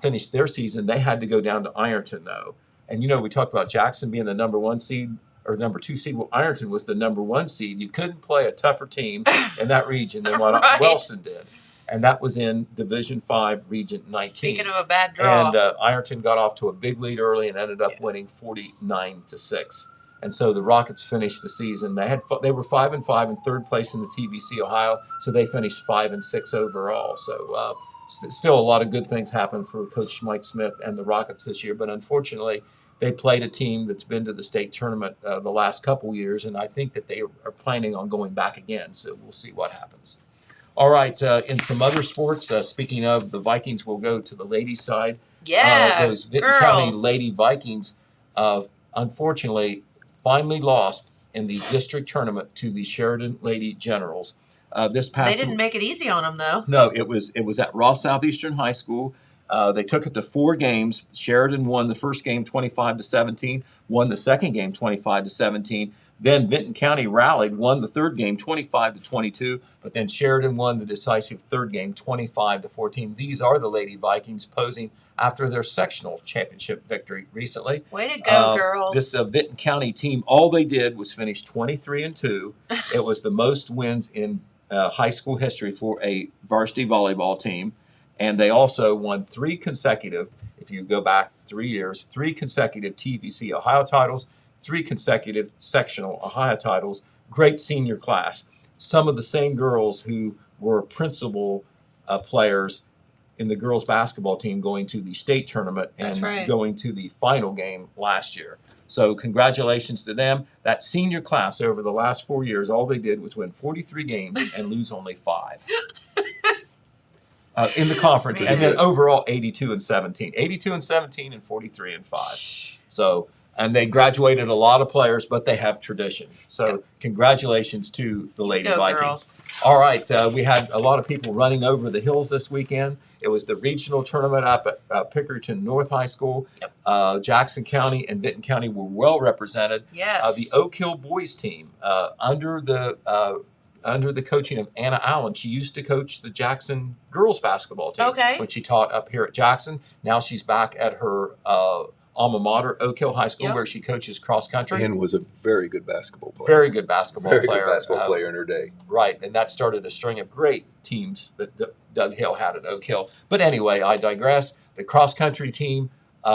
finished their season. They had to go down to Ironton, though. And, we talked about Jackson being the number 1 seed or number 2 seed. Well, Ironton was the number 1 seed. You couldn't play a tougher team in that region than what Right. Wellston did. And that was in Division 5, Region 19. Speaking of a bad draw. And Ironton got off to a big lead early and ended up winning 49-6. And so the Rockets finished the season. They were 5-5 in third place in the TVC Ohio, so they finished 5-6 overall. So still a lot of good things happened for Coach Mike Smith and the Rockets this year. But unfortunately, they played a team that's been to the state tournament the last couple years, and I think that they are planning on going back again. So we'll see what happens. All right, in some other sports, speaking of, the Vikings will go to the ladies' side. Yeah, Those Vinton County Lady Vikings, unfortunately, finally lost in the district tournament to the Sheridan Lady Generals. This past They didn't make it easy on them, though. No, it was at Ross Southeastern High School. They took it to 4 games. Sheridan won the first game 25-17, won the second game 25-17. Then Vinton County rallied, won the third game 25-22, but then Sheridan won the decisive third game 25-14. These are the Lady Vikings posing after their sectional championship victory recently. Way to go, girls. This Vinton County team, all they did was finish 23-2. It was the most wins in high school history for a varsity volleyball team. And they also won 3 consecutive, if you go back 3 years, 3 consecutive TVC Ohio titles, 3 consecutive sectional Ohio titles. Great senior class. Some of the same girls who were principal players in the girls basketball team going to the state tournament and going to the final game last year. So congratulations to them. That senior class over the last 4 years, all they did was win 43 games and lose only 5. In the conference, and then overall 82-17, 82-17, and 43-5. So, and they graduated a lot of players, but they have tradition. So, congratulations to the Lady Vikings. Girls. All right, we had a lot of people running over the hills this weekend. It was the regional tournament up at Pickerington North High School. Yep. Jackson County and Vinton County were well represented. Yes. The Oak Hill boys team under the coaching of Anna Allen. She used to coach the Jackson girls basketball team when she taught up here at Jackson. Now she's back at her alma mater, Oak Hill High School, where she coaches cross country. And was a very good basketball player. Very good basketball player. Very good basketball player in her day. Right, and that started a string of great teams that Doug Hill had at Oak Hill. But anyway, I digress. The cross country team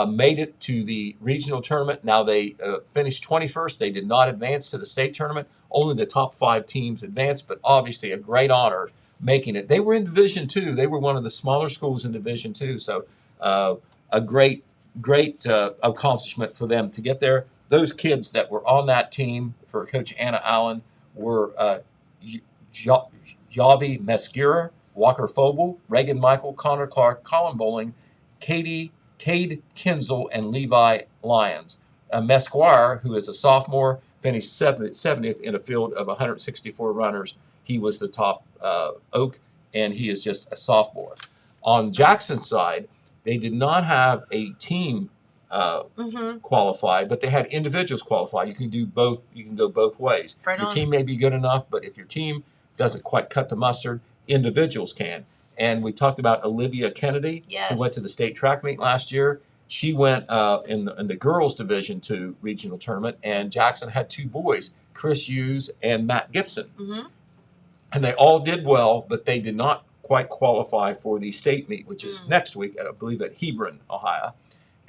made it to the regional tournament. Now they finished 21st. They did not advance to the state tournament. Only the top 5 teams advanced, but obviously a great honor making it. They were in Division II. They were one of the smaller schools in Division II. So a great accomplishment for them to get there. Those kids that were on that team for Coach Anna Allen were Javi Mesquera, Walker Fobel, Reagan Michael, Connor Clark, Colin Bowling, Cade Kinzel, and Levi Lyons. Mesquire, who is a sophomore, finished 70th in a field of 164 runners. He was the top Oak, and he is just a sophomore. On Jackson's side, they did not have a team qualified, but they had individuals qualified. You can do both. You can go both ways. Your team may be good enough, but if your team doesn't quite cut the mustard, individuals can. And we talked about Olivia Kennedy, who went to the state track meet last year. She went in the girls' Division II regional tournament, and Jackson had 2 boys, Chris Hughes and Matt Gibson. And they all did well, but they did not quite qualify for the state meet, which is next week, I believe, at Hebron, Ohio.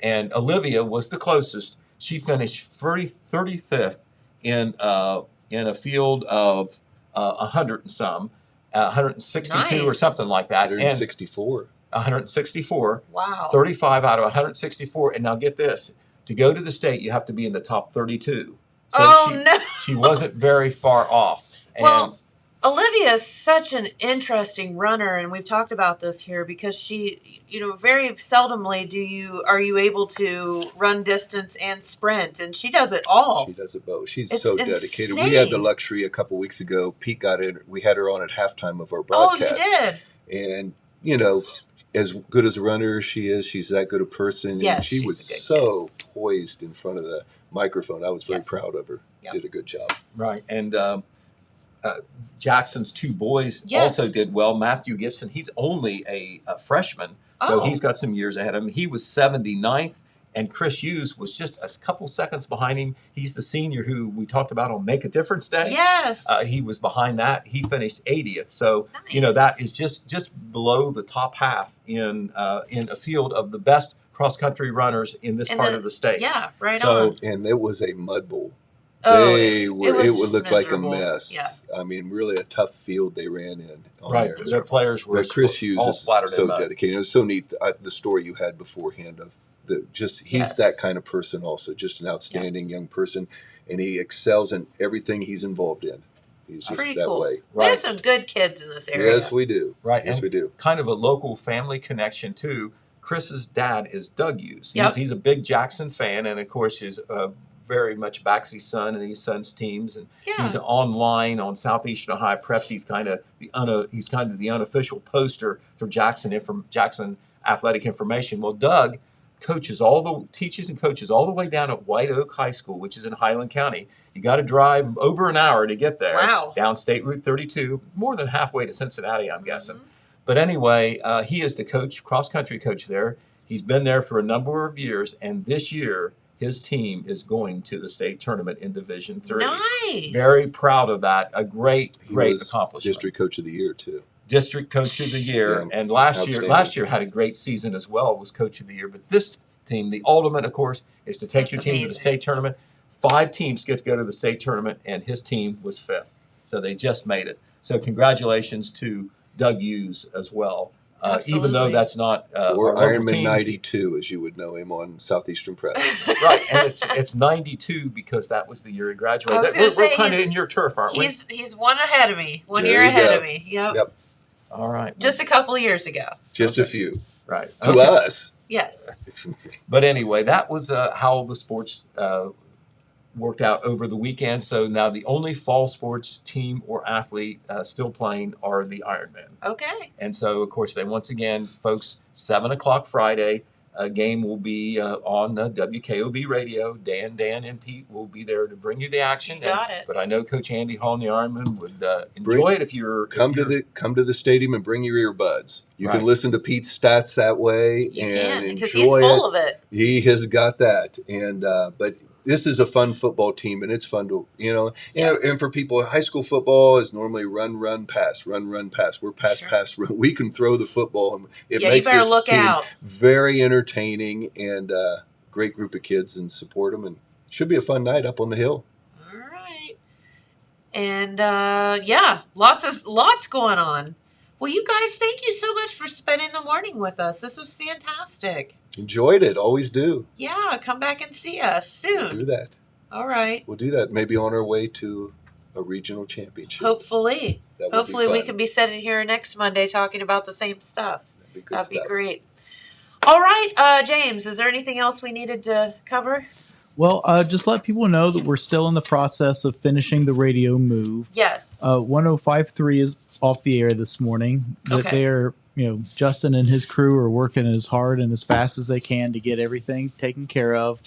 And Olivia was the closest. She finished 35th in a field of 100 and some, 162 or something like that. 164. 164. Wow. 35 out of 164. And now get this. To go to the state, you have to be in the top 32. So she wasn't very far off. And well, Olivia is such an interesting runner, and we've talked about this here because she, very seldomly are you able to run distance and sprint, and she does it all. She does it both. She's so dedicated. Insane. We had the luxury a couple weeks ago. Pete got in. We had her on at halftime of our broadcast. Oh, you did? And, as good as a runner as she is, she's that good a person. Yes, and she was so poised in front of the microphone. I was very proud of her. Yep. Did a good job. Right. And Jackson's 2 boys also did well. Matthew Gibson, he's only a freshman, So Oh. he's got some years ahead of him. He was 79th, and Chris Hughes was just a couple seconds behind him. He's the senior who we talked about on Make a Difference Day. Yes. He was behind that. He finished 80th. So, Nice. that is just below the top half in a field of the best cross-country runners in this part of the state. Yeah, right So- on. And it was a mud bowl. Oh, It was looked like a miserable. mess. Yeah. I mean, really a tough field they ran in. On Right. there. Their players were But Chris Hughes all is splattered so in mud. dedicated. It was so neat. The story you had beforehand of he's Yes. that kind of person also, just an outstanding young person, and he excels in everything he's involved in. He's just Pretty that cool. way. We have Right. some good kids in this area. Yes, we do. Right. Yes, And we do. kind of a local family connection too. Chris's dad is Doug Hughes. Yep. He's a big Jackson fan, and of course is very much backs his son and his son's teams. And Yeah. he's online on Southeastern Ohio Preps. He's kind of the unofficial poster for Jackson athletic information. Well, Doug teaches and coaches all the way down at White Oak High School, which is in Highland County. You got to drive over an hour to get there. Wow. Down State Route 32, more than halfway to Cincinnati, I'm guessing. Mhm. But anyway, he is the cross-country coach there. He's been there for a number of years, and this year his team is going to the state tournament in Division III. Nice. Very proud of that. A great He was accomplishment. District Coach of the Year too. District Coach of the Year, Yeah, and last outstanding. year had a great season as well. Was Coach of the Year, but this team, the ultimate, of course, is to take That's your team to the amazing. state tournament. 5 teams get to go to the state tournament, and his team was 5th, so they just made it. So congratulations to Doug Hughes as well. Even though Absolutely. that's not Or our local Ironman team. 92, as you would know him on Southeastern Press. Right, and it's 92 because that was the year he graduated. I was We're gonna say, kind of he's- in your turf, aren't we? He's one ahead of me. One There year you ahead go. of me. Yep. Yep. All right. Just a couple of years ago. Just a few. right. To Okay. us. Yes. But anyway, that was how the sports worked out over the weekend. So now the only fall sports team or athlete still playing are the Ironmen. Okay. And so, of course, once again, folks, 7 o'clock Friday, a game will be on WKOB radio. Dan, and Pete will be there to bring you the action. You got it. But I know Coach Andy Hall and the Ironmen would enjoy it if you're Come to the stadium and bring your earbuds. You Right. can listen to Pete's stats that way You and can, enjoy because he's full it. of it. He has got that, and but this is a fun football team, and it's fun to and for people, high school football is normally run, pass. We're pass, Sure. pass, run. We can throw the football, and it Yeah, you makes better this look team out. very entertaining and great group of kids, and support them, and should be a fun night up on the hill. All right. And yeah, lots going on. Well, you guys, thank you so much for spending the morning with us. This was fantastic. Enjoyed it, always do. Yeah, come back and see us Do soon. that. All right. We'll do that. Maybe on our way to a regional championship. Hopefully. That would be Hopefully we fun. can be sitting here next Monday talking about the same stuff. That'd be good That'd be stuff. great. All right, James, is there anything else we needed to cover? Well, just let people know that we're still in the process of finishing the radio move. Yes. 1053 is off the air this morning. That Okay. they're, Justin and his crew are working as hard and as fast as they can to get everything taken care of.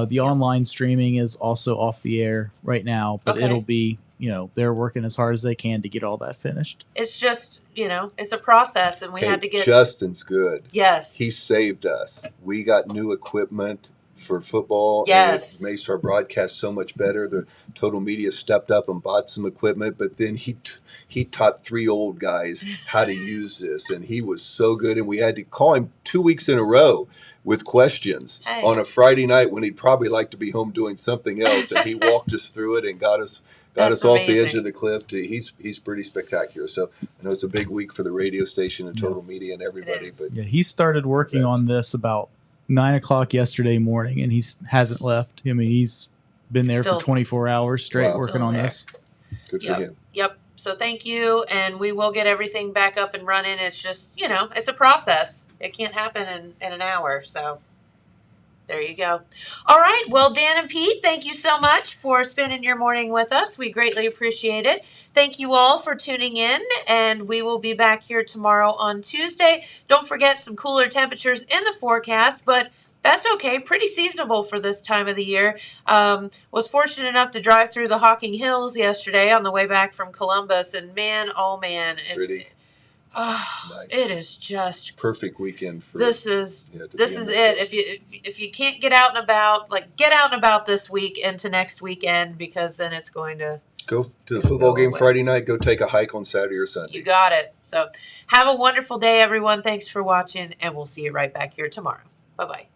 The online streaming is also off the air right now, but Okay. it'll be, they're working as hard as they can to get all that finished. It's just, it's a process, and we Hey, had to get. Justin's good. Yes. He saved us. We got new equipment for football. Yes. And it makes our broadcast so much better. The Total Media stepped up and bought some equipment, but then he taught 3 old guys how to use this, and he was so good. And we had to call him 2 weeks in a row with questions Hey. on a Friday night when he'd probably like to be home doing something else, and he walked us through it and got us That's off the edge amazing. of the cliff. He's pretty spectacular. So I know it's a big week for the radio station and Total Media and everybody. is. But Yeah, he started working Congrats. on this about 9 o'clock yesterday morning, and he hasn't left. I mean, he's been there Still- for 24 hours straight Wow. working Still on there. this. good for Yep. him. Yep. So thank you, and we will get everything back up and running. It's just, it's a process. It can't happen in an hour. So there you go. All right. Well, Dan and Pete, thank you so much for spending your morning with us. We greatly appreciate it. Thank you all for tuning in, and we will be back here tomorrow on Tuesday. Don't forget some cooler temperatures in the forecast, but that's okay. Pretty seasonable for this time of the year. Was fortunate enough to drive through the Hocking Hills yesterday on the way back from Columbus, and man, oh man, Pretty. Oh, Nice. it is just Perfect weekend for this is yeah, to this be in is that it. place. If you can't get out and about, like get out and about this week into next weekend, because then it's going to Go to the It'll football go game away. Friday night. Go take a hike on Saturday or Sunday. you got it. So have a wonderful day, everyone. Thanks for watching, and we'll see you right back here tomorrow. Bye bye.